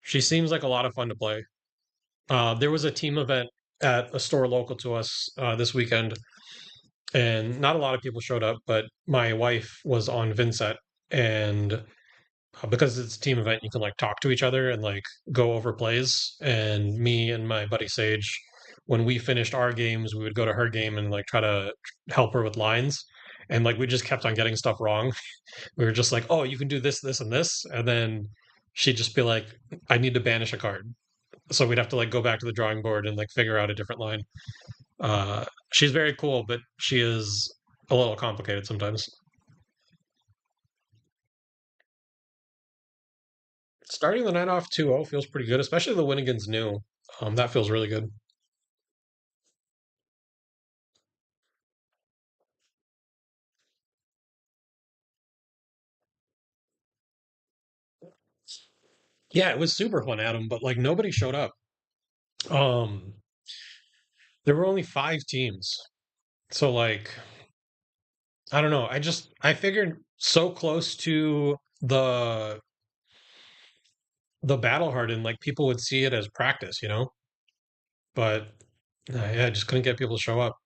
S1: She seems like a lot of fun to play. There was a team event at a store local to us this weekend, and not a lot of people showed up, but my wife was on Vynnset, and because it's a team event, you can like talk to each other and like go over plays. And me and my buddy Sage, when we finished our games, we would go to her game and like try to help her with lines. And like we just kept on getting stuff wrong. We were just like, "Oh, you can do this, this, and this," and then she'd just be like, "I need to banish a card." So we'd have to like go back to the drawing board and like figure out a different line. She's very cool, but she is a little complicated sometimes. Starting the night off 2-0 feels pretty good, especially the win against new. That feels really good. Yeah, it was super fun, Adam, but like nobody showed up. Um, there were only 5 teams. So like I don't know. I figured so close to the battle hardened, like people would see it as practice, But yeah, I just couldn't get people to show up.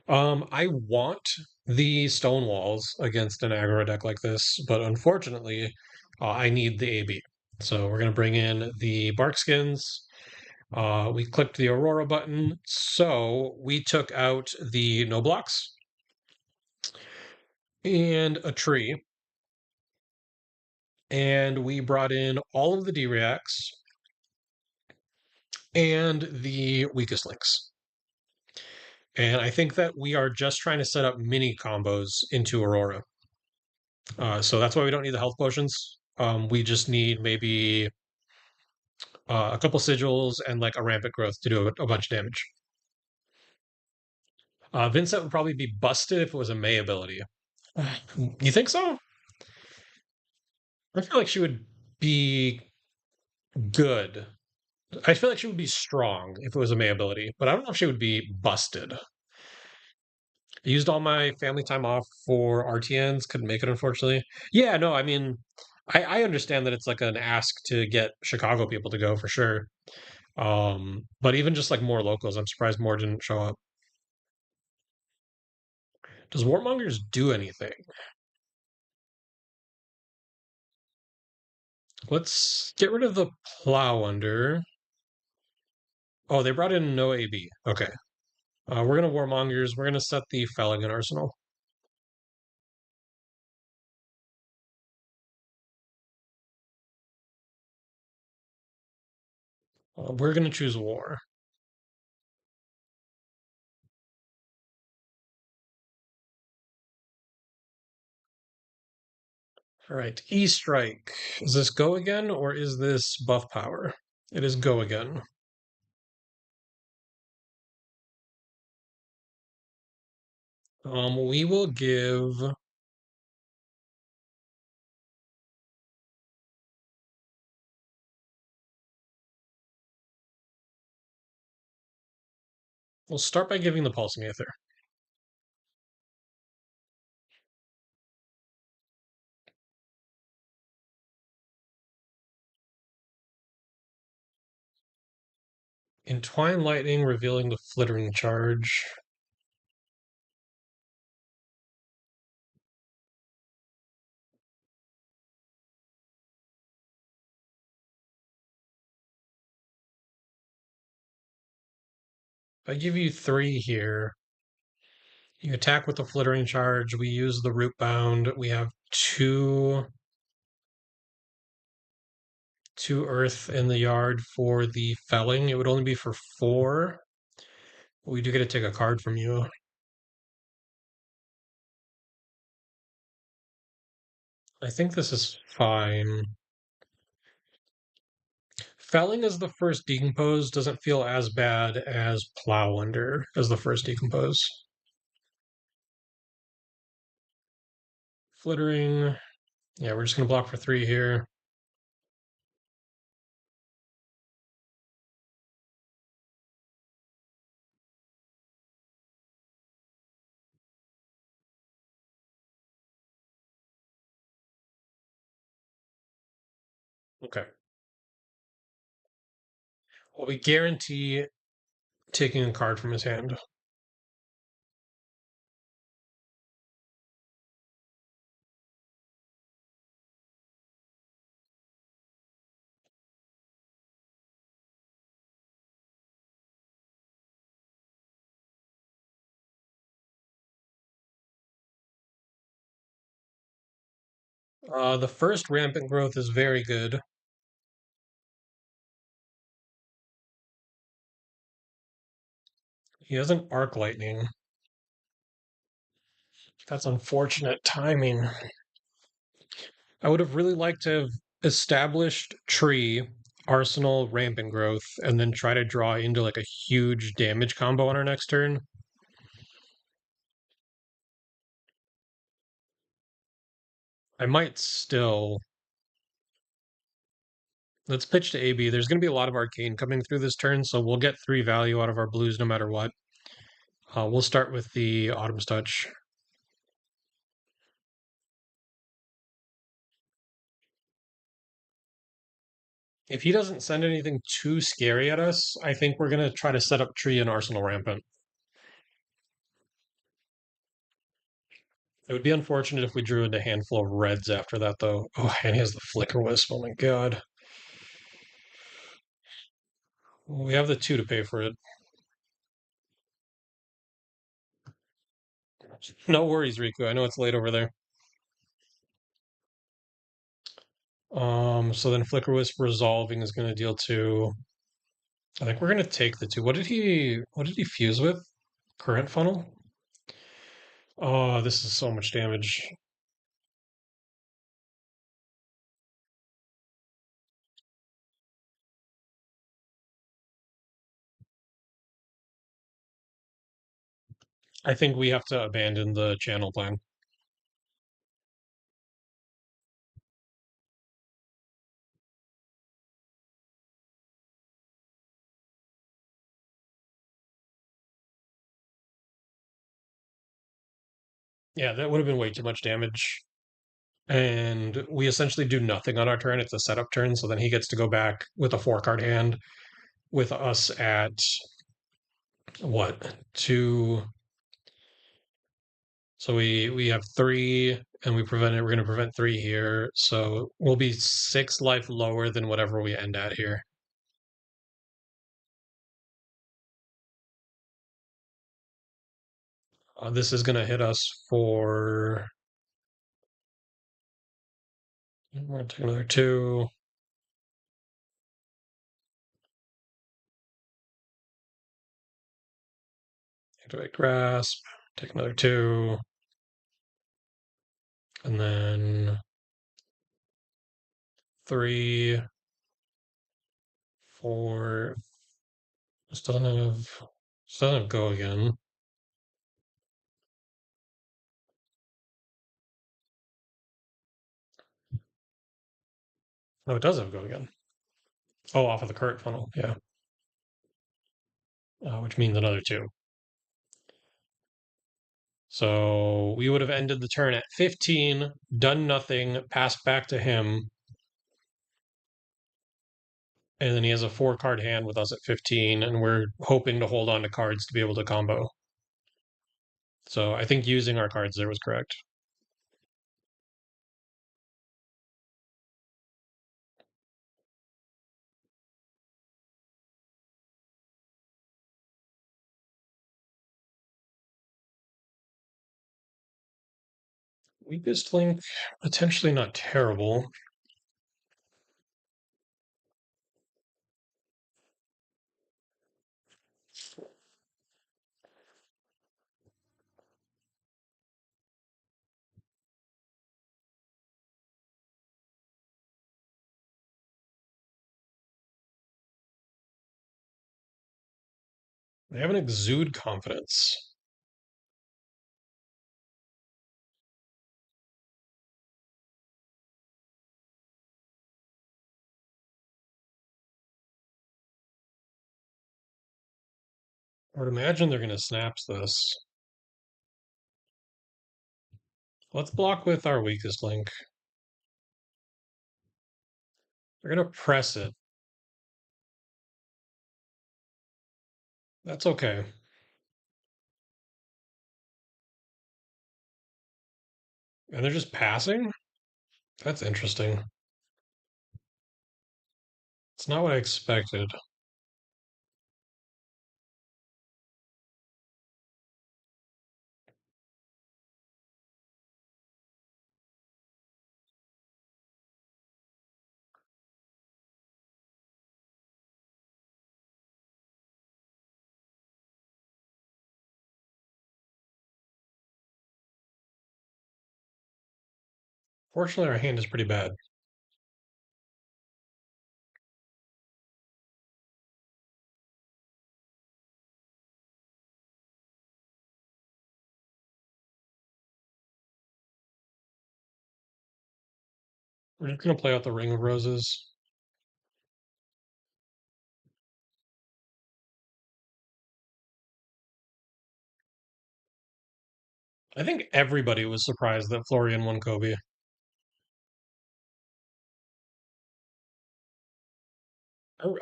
S1: I want the stone walls against an aggro deck like this, but unfortunately, I need the AB. So we're gonna bring in the bark skins. We clicked the Aurora button, so we took out the no blocks and a tree, and we brought in all of the D reacts and the weakest links. And I think that we are just trying to set up mini combos into Aurora. So that's why we don't need the health potions. We just need maybe a couple sigils and like a rampant growth to do a bunch of damage. Vynnset would probably be busted if it was a May ability. You think so? I feel like she would be good. I feel like she would be strong if it was a May ability, but I don't know if she would be busted. I used all my family time off for RTNs, couldn't make it unfortunately. Yeah, no, I mean, I understand that it's like an ask to get Chicago people to go for sure. But even just like more locals, I'm surprised more didn't show up. Does Warmongers do anything? Let's get rid of the plow under. Oh, they brought in no AB. Okay. We're gonna Warmongers. We're gonna set the Felligan Arsenal. We're gonna choose War. All right. E Strike. Is this go again or is this buff power? It is go again. We will give. We'll start by giving the Pulsing Aether. Entwine Lightning, revealing the Flittering Charge. I give you three here. You attack with the flittering charge. We use the root bound. We have two earth in the yard for the felling. It would only be for four. We do get to take a card from you. I think this is fine. Felling as the first decompose doesn't feel as bad as plow under as the first decompose. Flittering. Yeah, we're just gonna block for three here. Okay. Well, we guarantee taking a card from his hand. The first rampant growth is very good. He has an arc lightning. That's unfortunate timing. I would have really liked to have established tree, arsenal, rampant growth, and then try to draw into like a huge damage combo on our next turn. I might still. Let's pitch to AB. There's going to be a lot of arcane coming through this turn, so we'll get three value out of our blues no matter what. We'll start with the Autumn's Touch. If he doesn't send anything too scary at us, I think we're going to try to set up Tree and Arsenal Rampant. It would be unfortunate if we drew into a handful of reds after that, though. Oh, and he has the Flicker Wisp. Oh my god. We have the two to pay for it. No worries, Riku. I know it's late over there. So then Flicker Wisp resolving is going to deal two. I think we're going to take the two. What did he fuse with? Current funnel? Oh, this is so much damage. I think we have to abandon the channel plan. Yeah, that would have been way too much damage. And we essentially do nothing on our turn. It's a setup turn, so then he gets to go back with a four card hand with us at what? Two. So we have three and we're gonna prevent three here. So we'll be 6 life lower than whatever we end at here. This is gonna hit us for we're gonna take another two. Activate grasp, take another two. And then three, four. Still doesn't have go again. No, it does have go again. Oh, off of the current funnel, yeah. Which means another two. So we would have ended the turn at 15, done nothing, passed back to him, and then he has a 4 card hand with us at 15, and we're hoping to hold on to cards to be able to combo. So I think using our cards there was correct. Weakest link, potentially not terrible. They have an exude confidence. I would imagine they're going to snaps this. Let's block with our weakest link. They're going to press it. That's okay. And they're just passing? That's interesting. It's not what I expected. Fortunately, our hand is pretty bad. We're just going to play out the Ring of Roses. I think everybody was surprised that Florian won Kobe.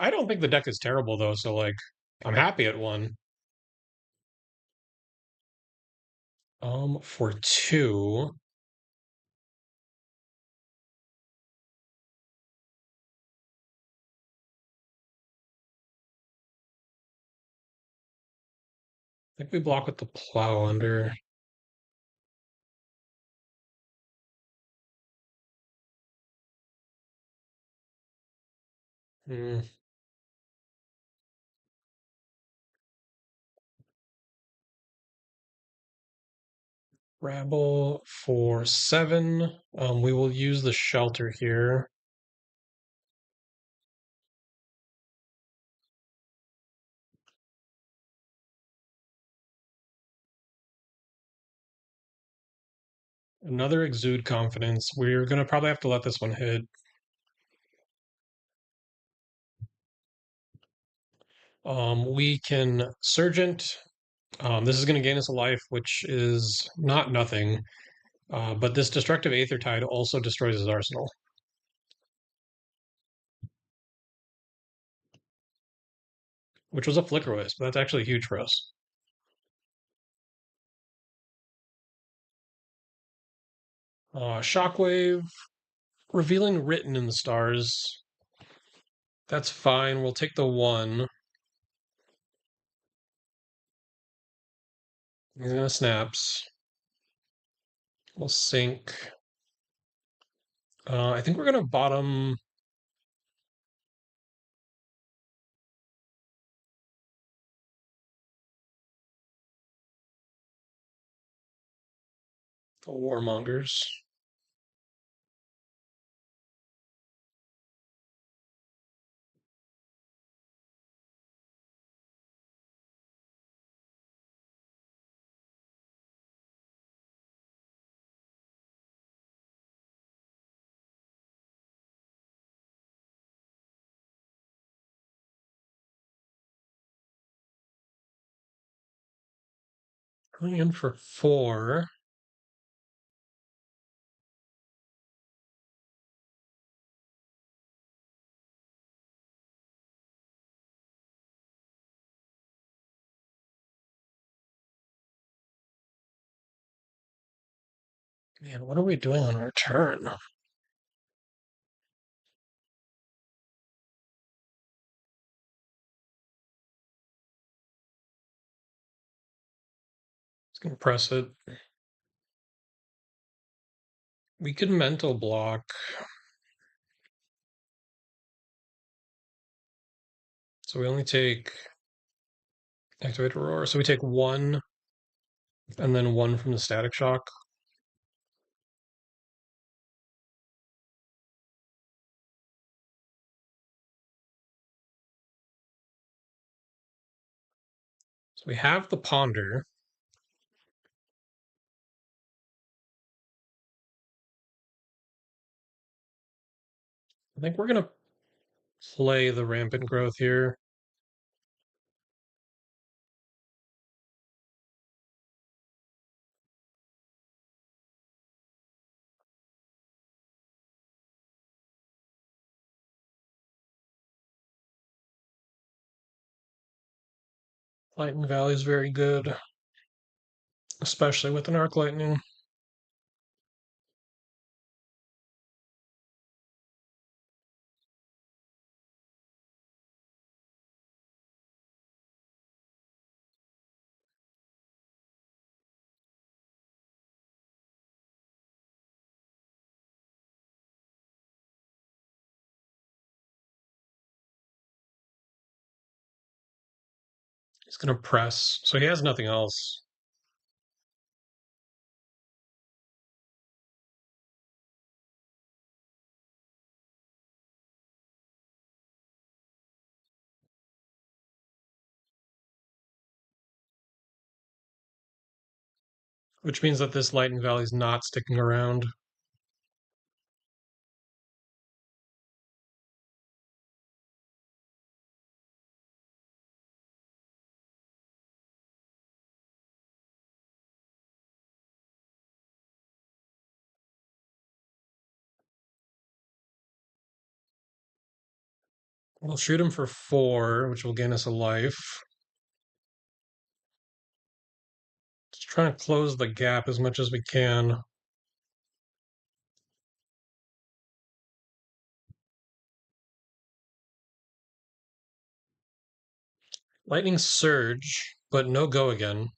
S1: I don't think the deck is terrible though, so like I'm happy it won. For two, I think we block with the plow under. Hmm. Rabble for seven. We will use the shelter here. Another exude confidence. We're gonna probably have to let this one hit. We can Surgent. This is going to gain us a life, which is not nothing. But this Destructive Aether Tide also destroys his arsenal, which was a Flicker Wisp. That's actually huge for us. Shockwave, revealing Written in the Stars. That's fine. We'll take the one. He's going to Snaps. We'll sink. I think we're going to bottom. The Warmongers. Going in for four. Man, what are we doing on our turn? It's going to press it. We could mental block. So we only take activate Aurora. So we take one and then one from the static shock. So we have the ponder. I think we're gonna play the rampant growth here. Lightning Valley is very good, especially with an arc lightning. He's gonna press, so he has nothing else. Which means that this Lightning Valley is not sticking around. We'll shoot him for 4, which will gain us a life. Just trying to close the gap as much as we can. Lightning Surge, but no go again,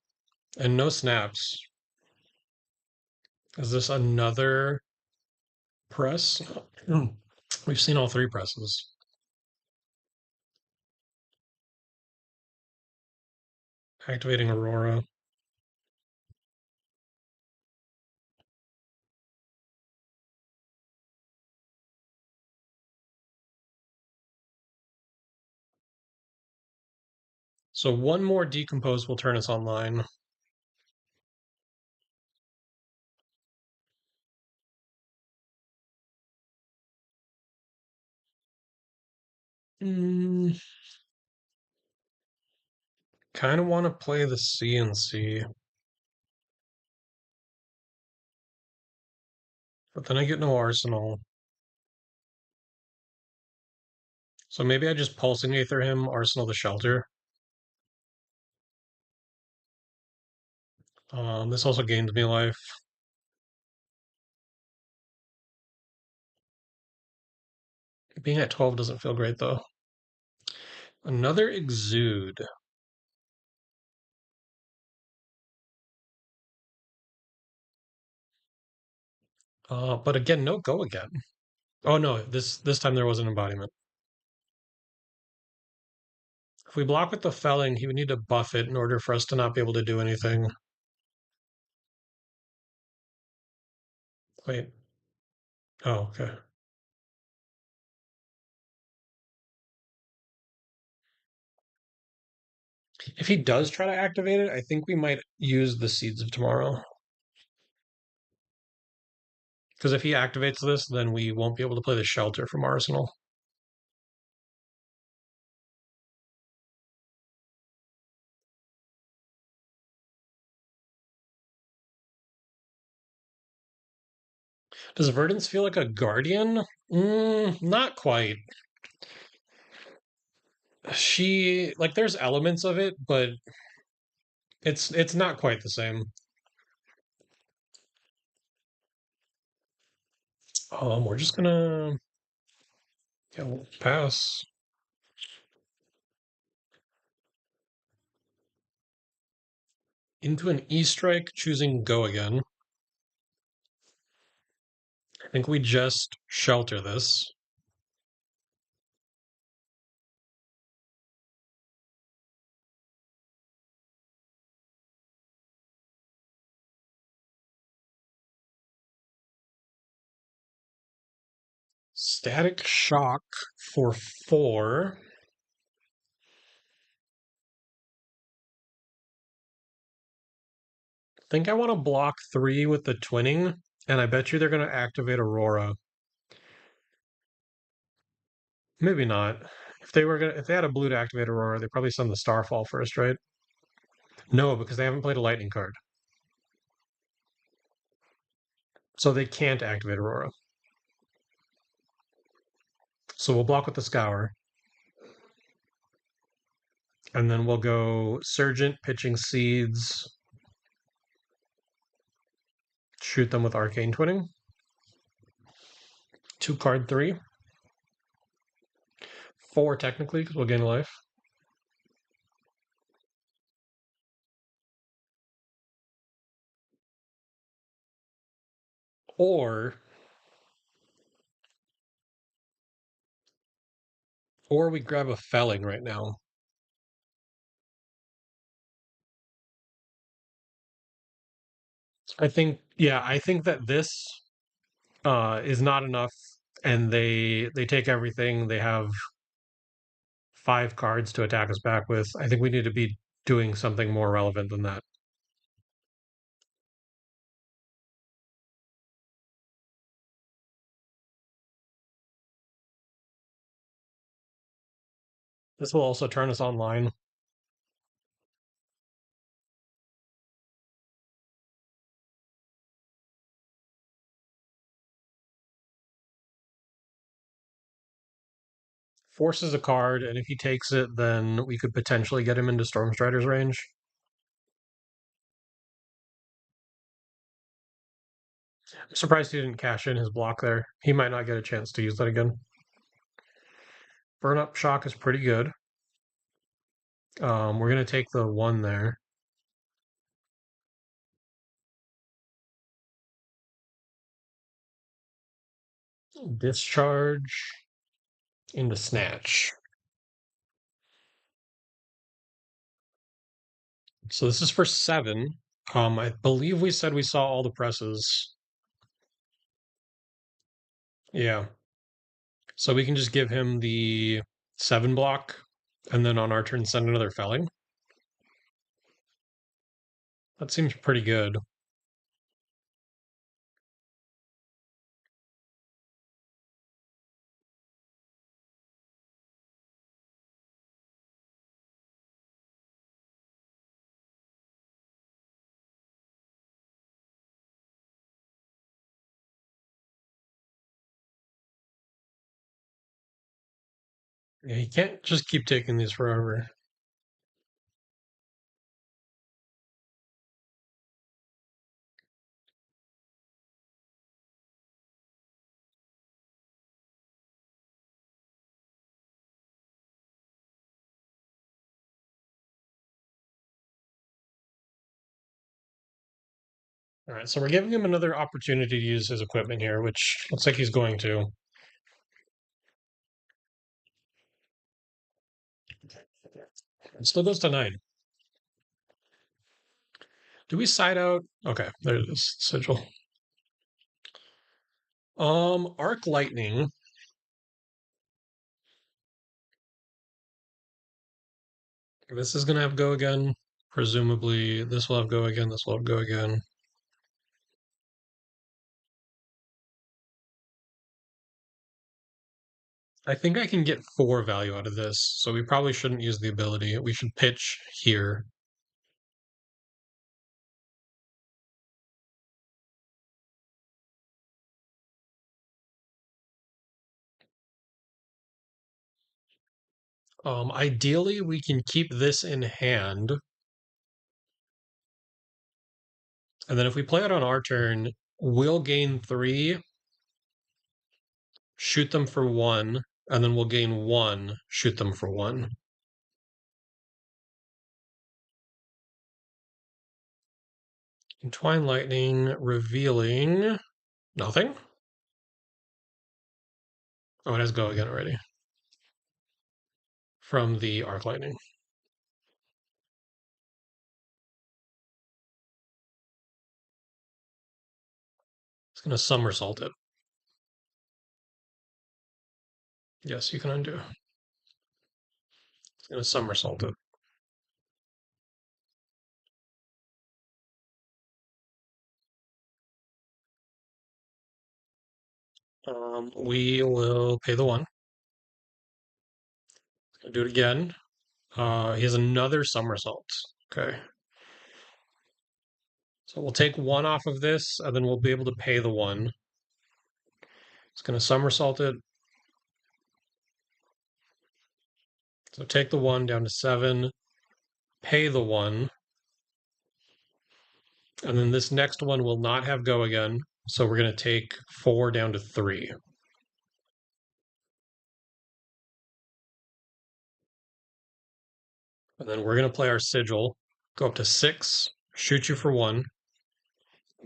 S1: and no snaps. Is this another press? We've seen all 3 presses. Activating Aurora. So one more decompose will turn us online. Kind of want to play the CNC, but then I get no arsenal. So maybe I just pulsing Aether him, arsenal the shelter. This also gains me life. Being at 12 doesn't feel great though. Another exude. But again, no go again. Oh no, this time there was an embodiment. If we block with the felling, he would need to buff it in order for us to not be able to do anything. Wait. Oh, okay. If he does try to activate it, I think we might use the Seeds of Tomorrow. Because if he activates this, then we won't be able to play the Shelter from Arsenal. Does Verdance feel like a Guardian? Not quite. Like there's elements of it, but it's not quite the same. We're just gonna we'll pass. Into an E strike, choosing go again. I think we just shelter this. Static shock for 4. I think I want to block 3 with the twinning, and I bet you they're going to activate Aurora. Maybe not. If they had a blue to activate Aurora, they probably send the Starfall first, right? No, because they haven't played a lightning card. So they can't activate Aurora. So we'll block with the Scour. And then we'll go Surgent, Pitching Seeds, shoot them with Arcane Twinning. 2 card 3. 4 technically, because we'll gain a life. Or we grab a Felling right now. I think that this is not enough, and they take everything. They have 5 cards to attack us back with. I think we need to be doing something more relevant than that. This will also turn us online. Forces a card, and if he takes it, then we could potentially get him into Stormstrider's range. I'm surprised he didn't cash in his block there. He might not get a chance to use that again. Burn Up Shock is pretty good. We're going to take the 1 there. Discharge into Snatch. So this is for 7. I believe we said we saw all the presses. Yeah. So we can just give him the 7 block, and then on our turn send another Felling. That seems pretty good. Yeah, you can't just keep taking these forever. All right, so we're giving him another opportunity to use his equipment here, which looks like he's going to. It still goes to 9. Do we side out? Okay, there it is. Sigil. Arc Lightning. This is gonna have go again. Presumably, this will have go again. This will have go again. I think I can get 4 value out of this, so we probably shouldn't use the ability. We should pitch here. Ideally, we can keep this in hand, and then if we play it on our turn, we'll gain 3, shoot them for 1, and then we'll gain 1, shoot them for 1. Entwine Lightning, revealing nothing. Oh, it has go again already. From the arc lightning. It's going to somersault it. Yes, you can undo. It's going to somersault it. We will pay the one. Do it again. He has another somersault. Okay. So we'll take one off of this, and then we'll be able to pay the one. It's going to somersault it. So take the one down to 7, pay the one, and then this next one will not have go again. So we're going to take 4 down to 3. And then we're going to play our sigil, go up to 6, shoot you for 1,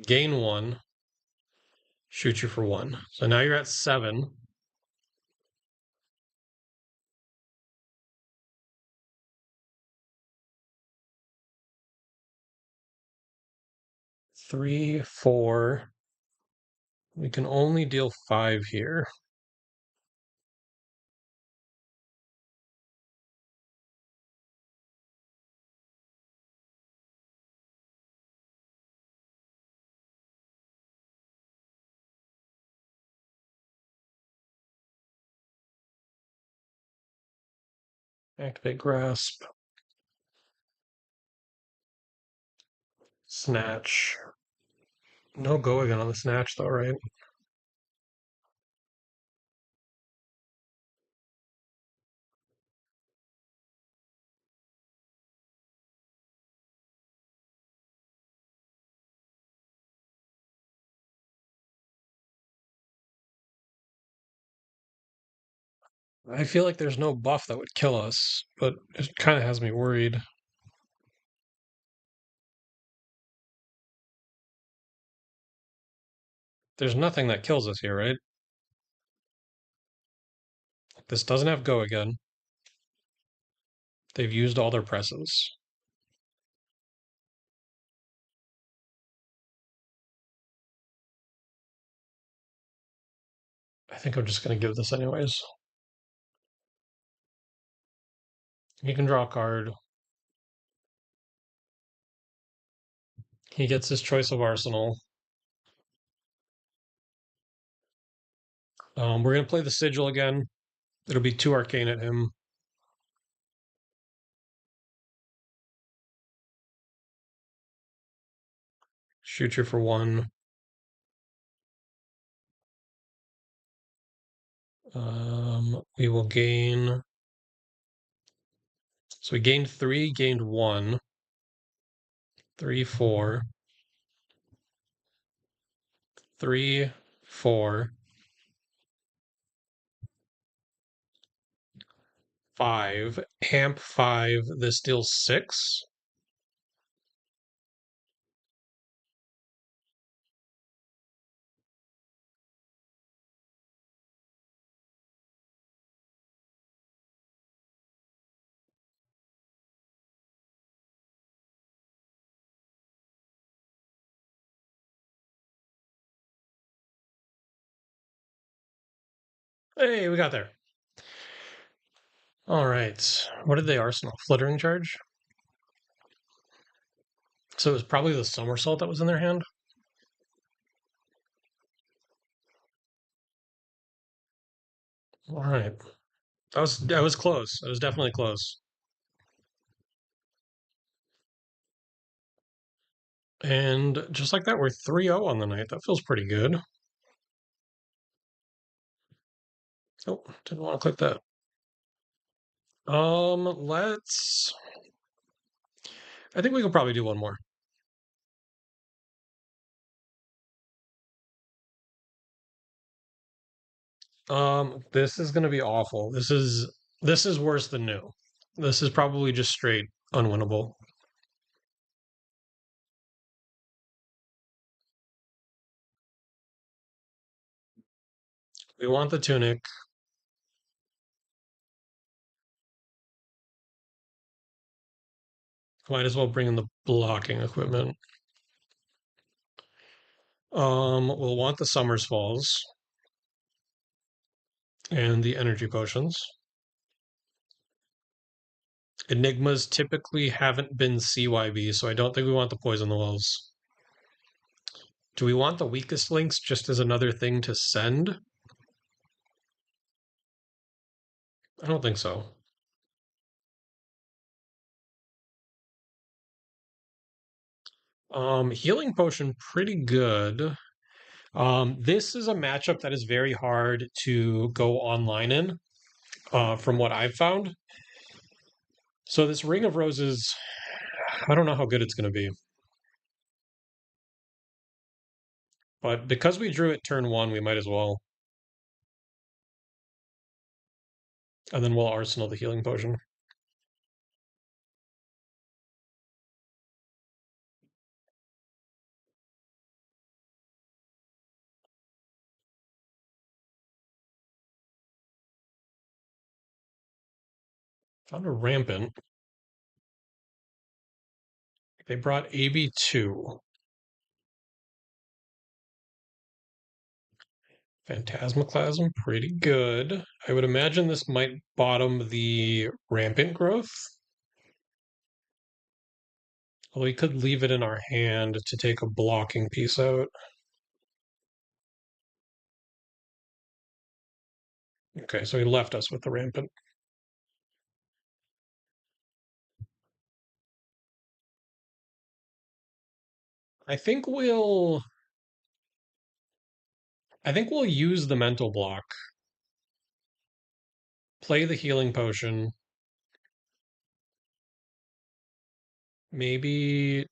S1: gain 1, shoot you for 1. So now you're at 7. Three, 4. We can only deal 5 here. Activate grasp. Snatch. No go again on the snatch though, right? I feel like there's no buff that would kill us, but it kind of has me worried. There's nothing that kills us here, right? This doesn't have go again. They've used all their presses. I think I'm just going to give this anyways. He can draw a card. He gets his choice of arsenal. We're going to play the sigil again. It'll be 2 arcane at him. Shoot you for 1. We will gain. So we gained 3, gained 1. 3, 4. 3, 4. 5. Amp 5. This deals 6. Hey, we got there. All right. What did they arsenal? Flittering charge? So it was probably the somersault that was in their hand. All right. That was close. That was definitely close. And just like that, we're 3-0 on the night. That feels pretty good. Oh, didn't want to click that. Let's. I think we could probably do one more. This is gonna be awful. This is worse than new. This is probably just straight unwinnable. We want the tunic. Might as well bring in the blocking equipment. We'll want the Summers Falls and the energy potions. Enigmas typically haven't been CYB, so I don't think we want the poison the wells. Do we want the weakest links just as another thing to send? I don't think so. Healing potion, pretty good. This is a matchup that is very hard to go online in, from what I've found. So this Ring of Roses, I don't know how good it's going to be. But because we drew it turn one, we might as well. And then we'll arsenal the healing potion. Found a rampant. They brought AB2. Phantasmaclasm, pretty good. I would imagine this might bottom the rampant growth. Although we could leave it in our hand to take a blocking piece out. Okay, so he left us with the rampant. I think we'll I think we'll use the mental block, play the healing potion, maybe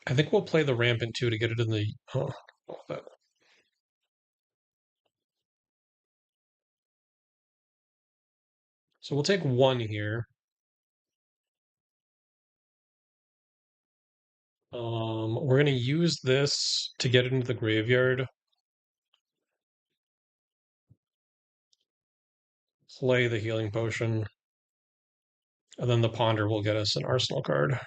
S1: I think we'll play the rampant too to get it in the that. So we'll take one here. We're gonna use this to get it into the graveyard. Play the healing potion, and then the ponder will get us an arsenal card.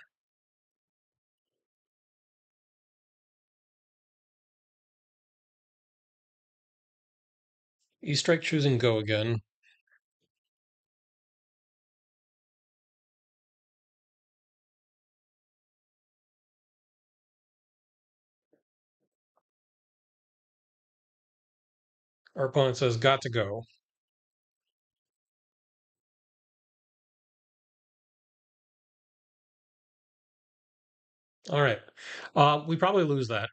S1: E-strike choosing go again. Our opponent says got to go. All right. We probably lose that,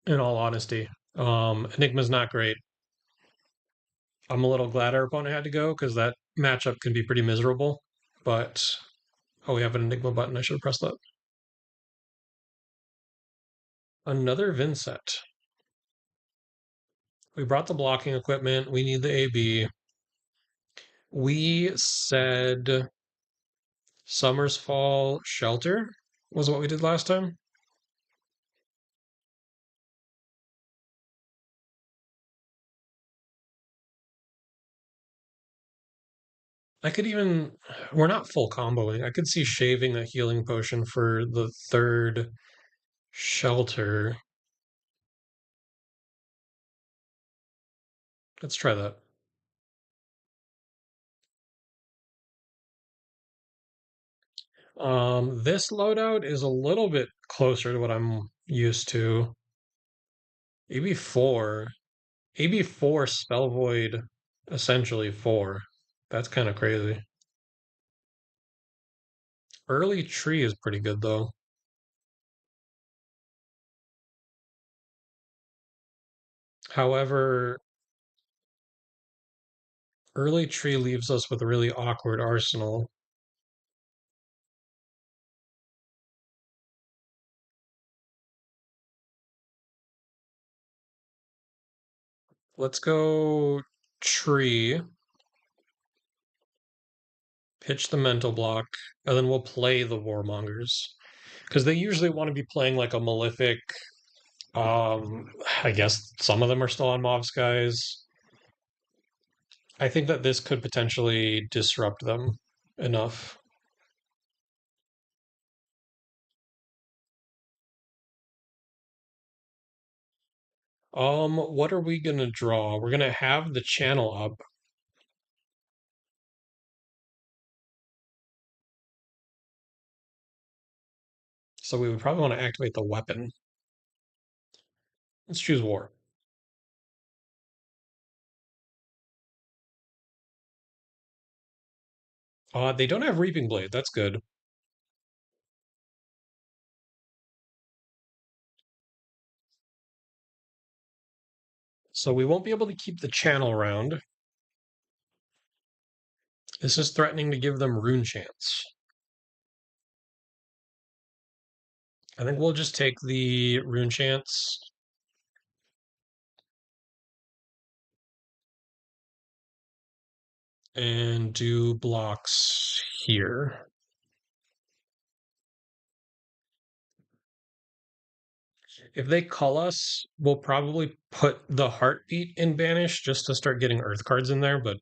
S1: in all honesty. Enigma's not great. I'm a little glad our opponent had to go because that matchup can be pretty miserable. But oh, we have an Enigma button. I should have pressed that. Another Vynnset. We brought the blocking equipment. We need the AB. We said Summer's Fall Shelter was what we did last time. I could even, we're not full comboing. I could see shaving a healing potion for the third shelter. Let's try that. This loadout is a little bit closer to what I'm used to. AB4. AB4 Spell Void, essentially 4. That's kind of crazy. Early Tree is pretty good, though. However, Early Tree leaves us with a really awkward arsenal. Let's go Tree, pitch the mental block, and then we'll play the Warmongers. Because they usually want to be playing like a Malefic. I guess some of them are still on Mauve Skies. I think that this could potentially disrupt them enough. What are we gonna draw? We're gonna have the channel up. So we would probably want to activate the weapon. Let's choose war. They don't have Reaping Blade. That's good. So we won't be able to keep the channel around. This is threatening to give them rune chance. I think we'll just take the rune chance. And do blocks here. If they call us, we'll probably put the heartbeat in banish just to start getting earth cards in there, but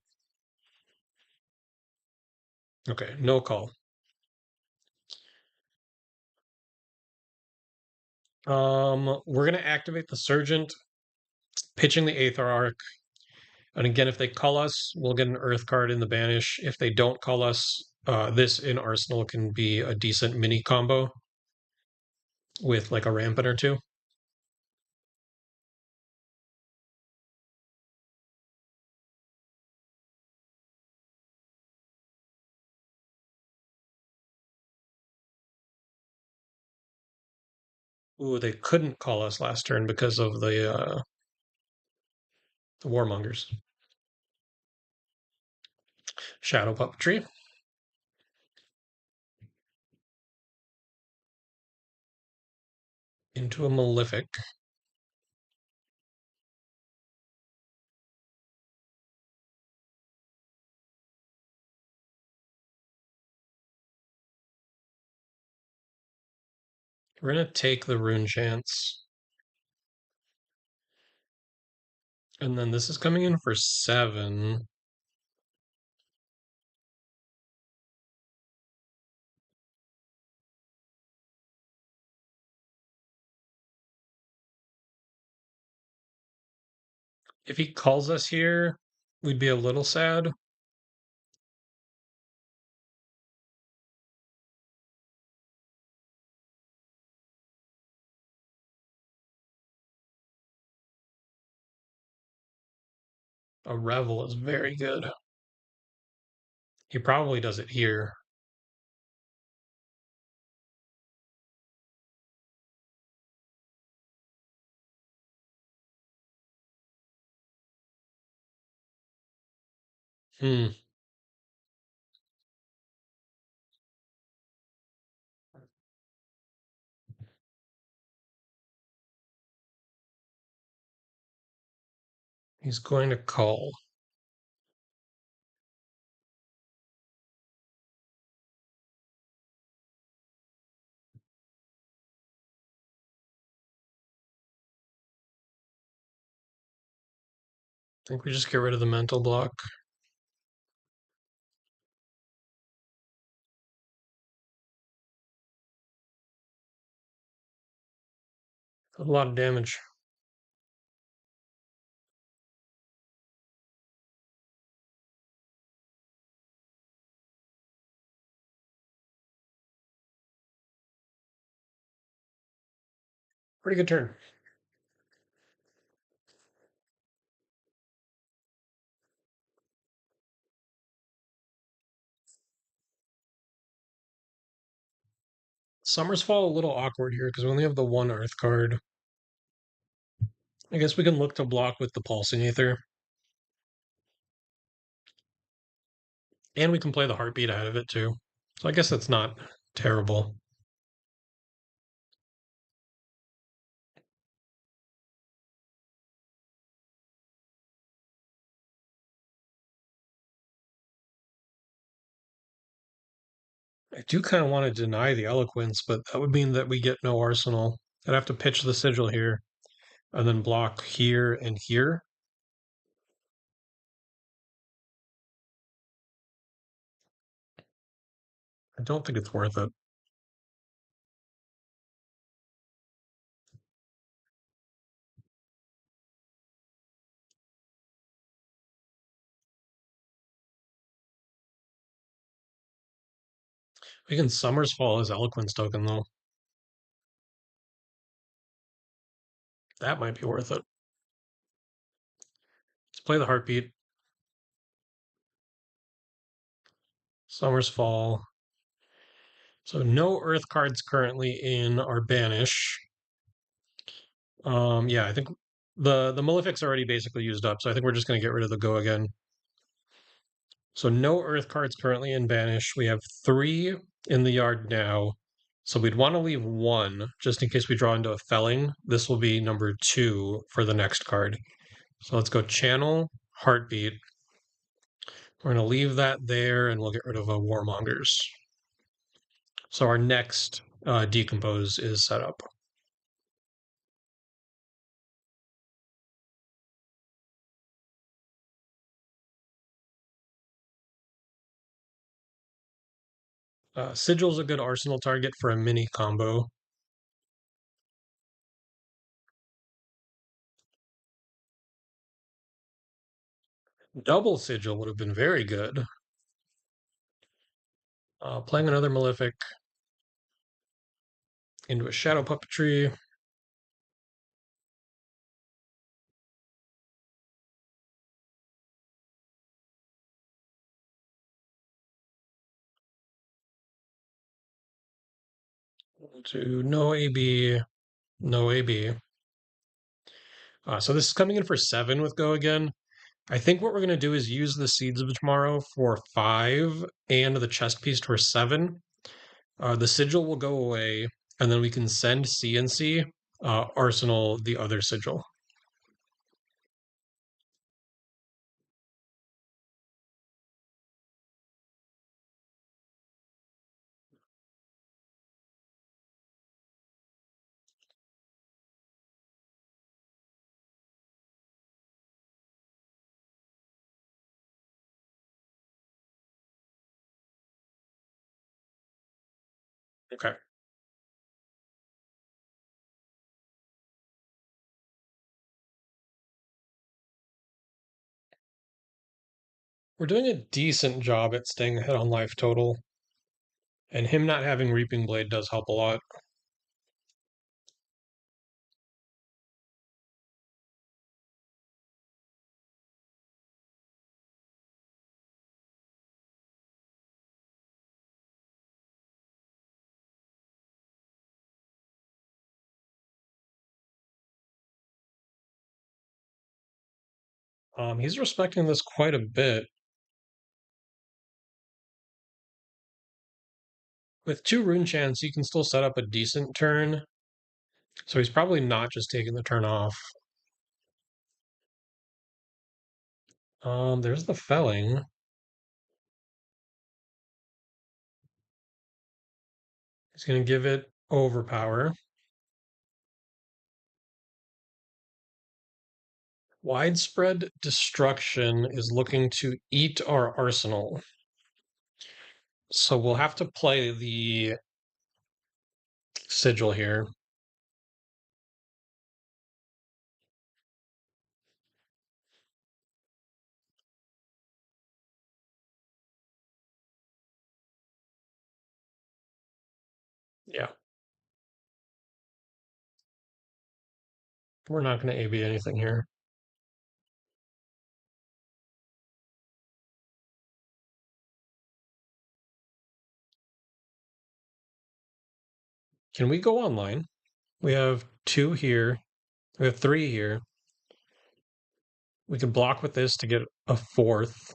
S1: okay, no call. We're gonna activate the Sergeant, pitching the Aether Arc. And again, if they call us, we'll get an earth card in the banish. If they don't call us, this in Arsenal can be a decent mini combo with like a rampant or two. Ooh, they couldn't call us last turn because of the Warmongers. Shadow Puppetry. Into a Malefic. We're going to take the Rune Chance. And then this is coming in for 7. If he calls us here, we'd be a little sad. A Revel is very good. He probably does it here. Hmm. He's going to call. I think we just get rid of the mental block. A lot of damage. Pretty good turn. Summer's Fall a little awkward here because we only have the one Earth card. I guess we can look to block with the Pulsing Aether. And we can play the Heartbeat ahead of it too. So I guess that's not terrible. I do kind of want to deny the Eloquence, but that would mean that we get no Arsenal. I'd have to pitch the Sigil here and then block here and here. I don't think it's worth it. We can Summer's Fall as Eloquence token, though. That might be worth it. Let's play the Heartbeat. Summer's Fall. So no Earth cards currently in our banish. Yeah, I think the Malefic's already basically used up, so I think we're just going to get rid of the Go again. So no Earth cards currently in banish. We have 3 in the yard now. So we'd want to leave 1 just in case we draw into a Felling. This will be number 2 for the next card. So let's go Channel, Heartbeat. We're going to leave that there and we'll get rid of a Warmongers. So our next Decompose is set up. Sigil's a good arsenal target for a mini combo. Double Sigil would have been very good. Playing another Malefic into a Shadow Puppetry. To no AB, no AB. So this is coming in for 7 with Go again. I think what we're going to do is use the Seeds of Tomorrow for 5 and the chest piece for 7. The Sigil will go away, and then we can send CNC, Arsenal the other Sigil. Okay. We're doing a decent job at staying ahead on life total, and him not having Reaping Blade does help a lot. He's respecting this quite a bit. With 2 Rune Chants, you can still set up a decent turn, so he's probably not just taking the turn off. There's the Felling. He's going to give it Overpower. Widespread Destruction is looking to eat our arsenal. So we'll have to play the Sigil here. Yeah, we're not going to AB anything here. Can we go online? We have 2 here. We have 3 here. We can block with this to get a 4th.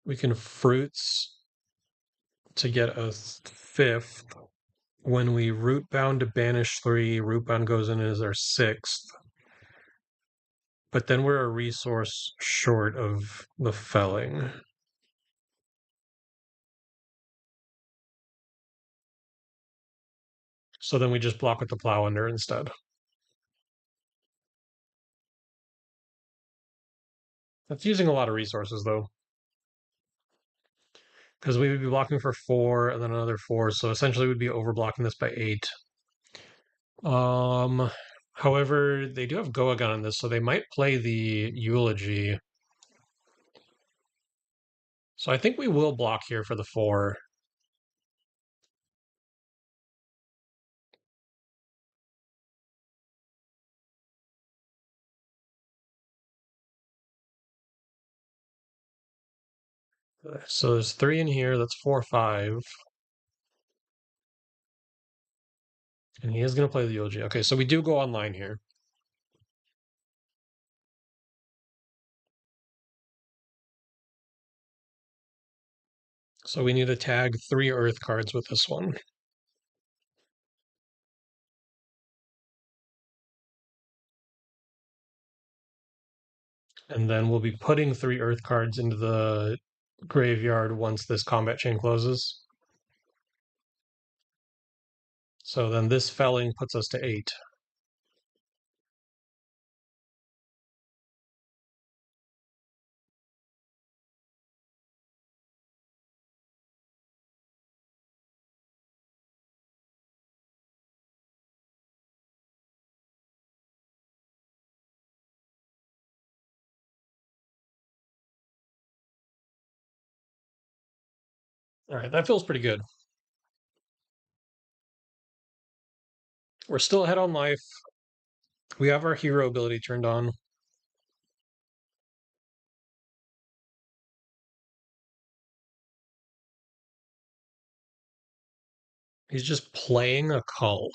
S1: We can Fruits to get a 5th. When we root bound to banish 3, root bound goes in as our 6th. But then we're a resource short of the Felling. So then we just block with the Plow Under instead. That's using a lot of resources though. Because we would be blocking for 4 and then another 4, so essentially we'd be overblocking this by 8. Um, However, they do have Goagon on this, so they might play the Eulogy. So I think we will block here for the 4. So there's 3 in here. That's 4, 5. And he is going to play the OG. Okay, so we do go online here. So we need to tag 3 Earth cards with this one. And then we'll be putting 3 Earth cards into the graveyard once this combat chain closes. So then this felling puts us to 8. All right, that feels pretty good. We're still ahead on life. We have our hero ability turned on. He's just playing a cull.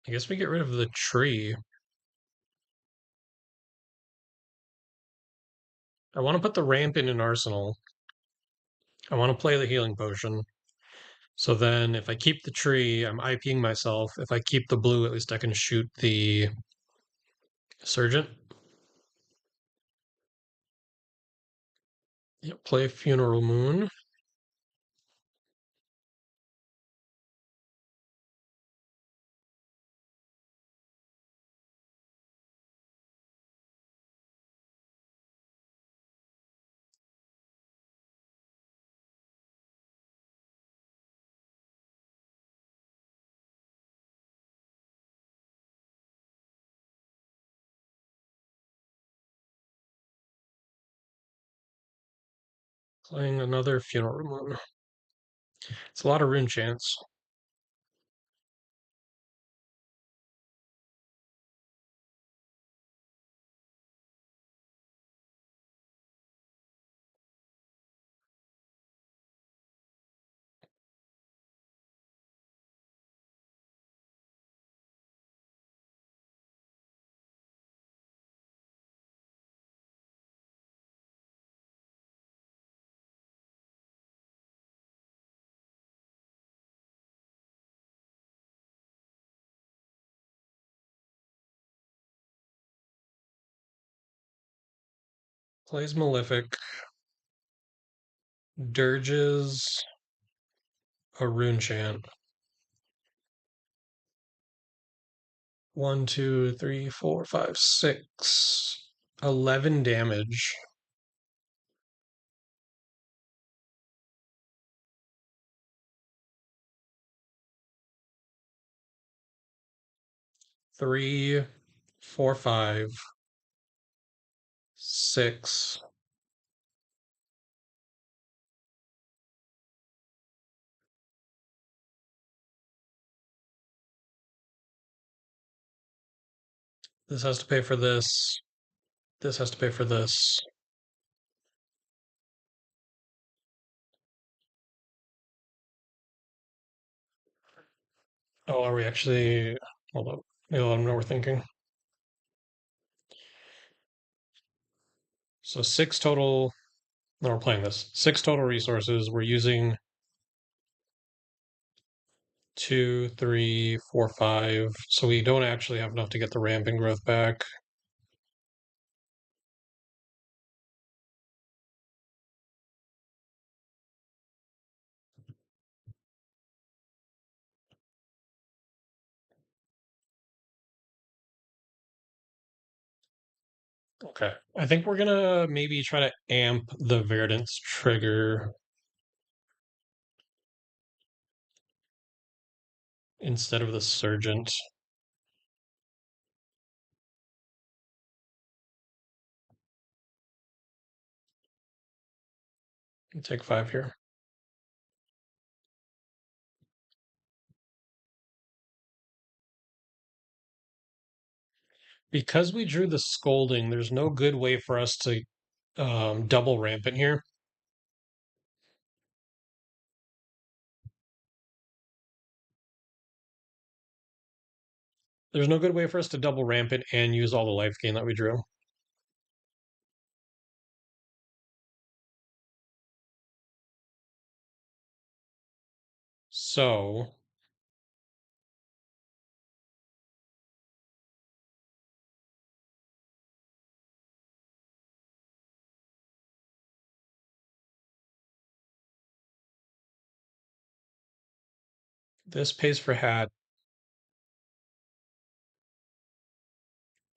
S1: I guess we get rid of the tree. I want to put the ramp in an arsenal. I want to play the healing potion. So then if I keep the tree, I'm IPing myself. If I keep the blue, at least I can shoot the Surgeon. Yep, play Funeral Moon. Playing another Funeral Moon. It's a lot of rune chance. Plays Malefic. Dirges a rune chant. 1, 2, 3, 4, 5, 6. 11 damage. Three, 4, 5, 6. This has to pay for this. This has to pay for this. Oh, are we actually? Hold up. Maybe I'm overthinking. So 6 total. No, we're playing this. 6 total resources. We're using 2, 3, 4, 5. So we don't actually have enough to get the ramping growth back. Okay. I think we're gonna maybe try to amp the Verdance trigger instead of the Surgent. Take 5 here. Because we drew the Scolding, there's no good way for us to double Rampant here. There's no good way for us to double Rampant and use all the life gain that we drew. So this pays for Hat.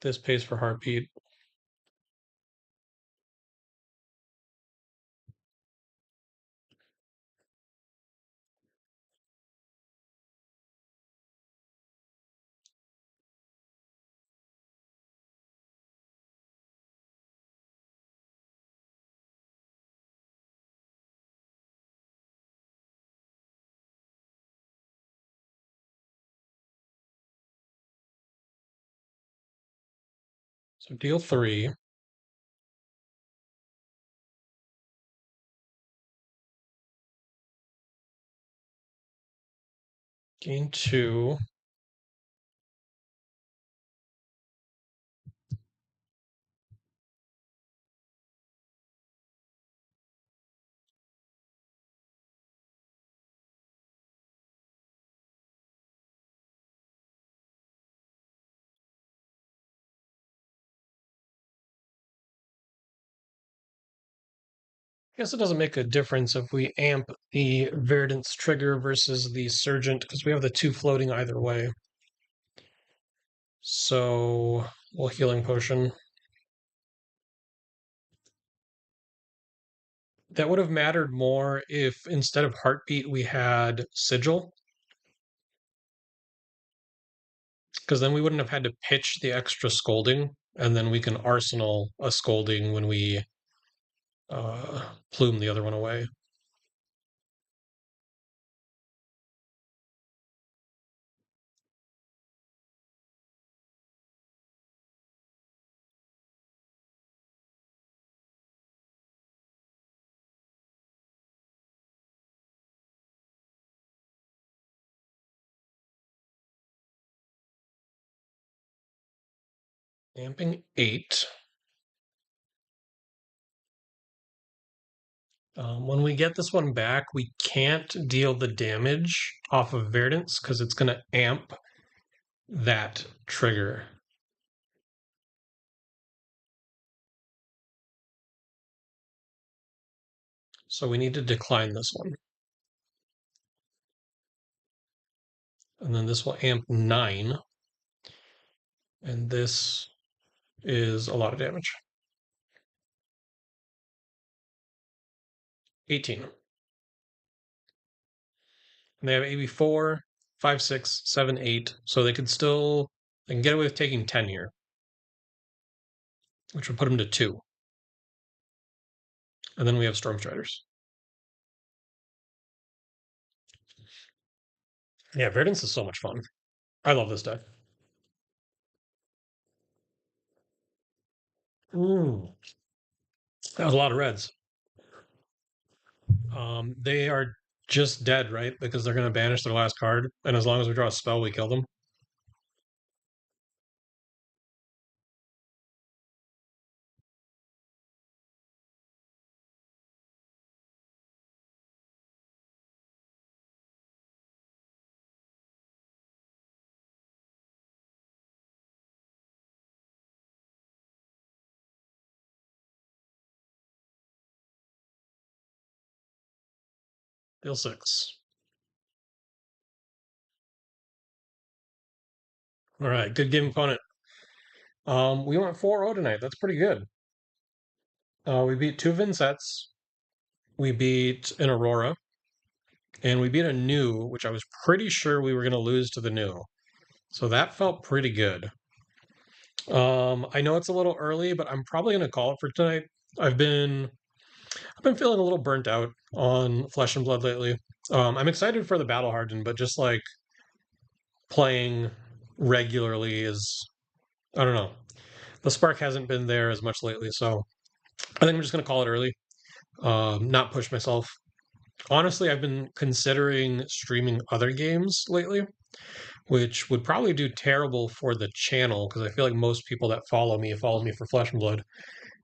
S1: This pays for Heartbeat. So deal 3. Gain 2. I guess it doesn't make a difference if we amp the Verdance trigger versus the Surgent because we have the 2 floating either way. So we'll Healing Potion. That would have mattered more if instead of Heartbeat we had Sigil, because then we wouldn't have had to pitch the extra Scolding, and then we can arsenal a Scolding when we plume the other one away. Amping 8. When we get this one back, we can't deal the damage off of Verdance because it's going to amp that trigger. So we need to decline this one. And then this will amp 9. And this is a lot of damage. 18. And they have AB4, 5, 6, 7, 8. So they can get away with taking 10 here, which would put them to 2. And then we have Stormstriders. Yeah, Verdance is so much fun. I love this deck. Ooh, that was a lot of reds. They are just dead, right? Because they're going to banish their last card, and as long as we draw a spell, we kill them. Deal 6. All right, good game, opponent. We went 4-0 tonight. That's pretty good. We beat two Vynsets. We beat an Aurora, and we beat a new, which I was pretty sure we were going to lose to the new. So that felt pretty good. I know it's a little early, but I'm probably going to call it for tonight. I've been I've been feeling a little burnt out on Flesh and Blood lately. I'm excited for the Battle Hardened, but just like playing regularly is, I don't know. The spark hasn't been there as much lately, so I think I'm just going to call it early. Not push myself. Honestly, I've been considering streaming other games lately, which would probably do terrible for the channel because I feel like most people that follow me for Flesh and Blood.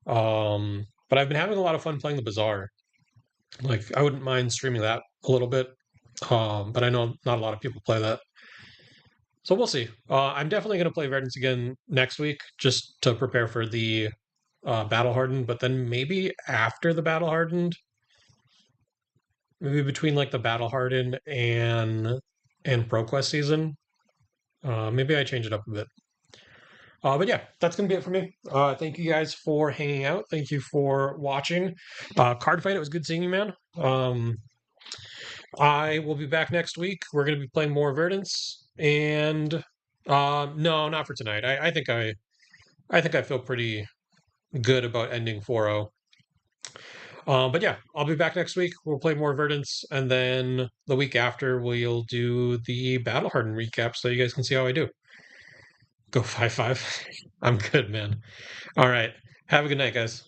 S1: But I've been having a lot of fun playing the Bazaar. Like, I wouldn't mind streaming that a little bit, but I know not a lot of people play that. So we'll see. I'm definitely going to play Verdance again next week just to prepare for the Battle Hardened, but then maybe after the Battle Hardened, maybe between like the Battle Hardened and ProQuest season, maybe I change it up a bit. But yeah, that's gonna be it for me. Thank you guys for hanging out. Thank you for watching. Card fight. It was good seeing you, man. I will be back next week. We're gonna be playing more Verdance, and no, not for tonight. I think I feel pretty good about ending 4-0. But yeah, I'll be back next week. We'll play more Verdance, and then the week after we'll do the Battle Hardened recap so you guys can see how I do. Go 5-5. I'm good, man. All right. Have a good night, guys.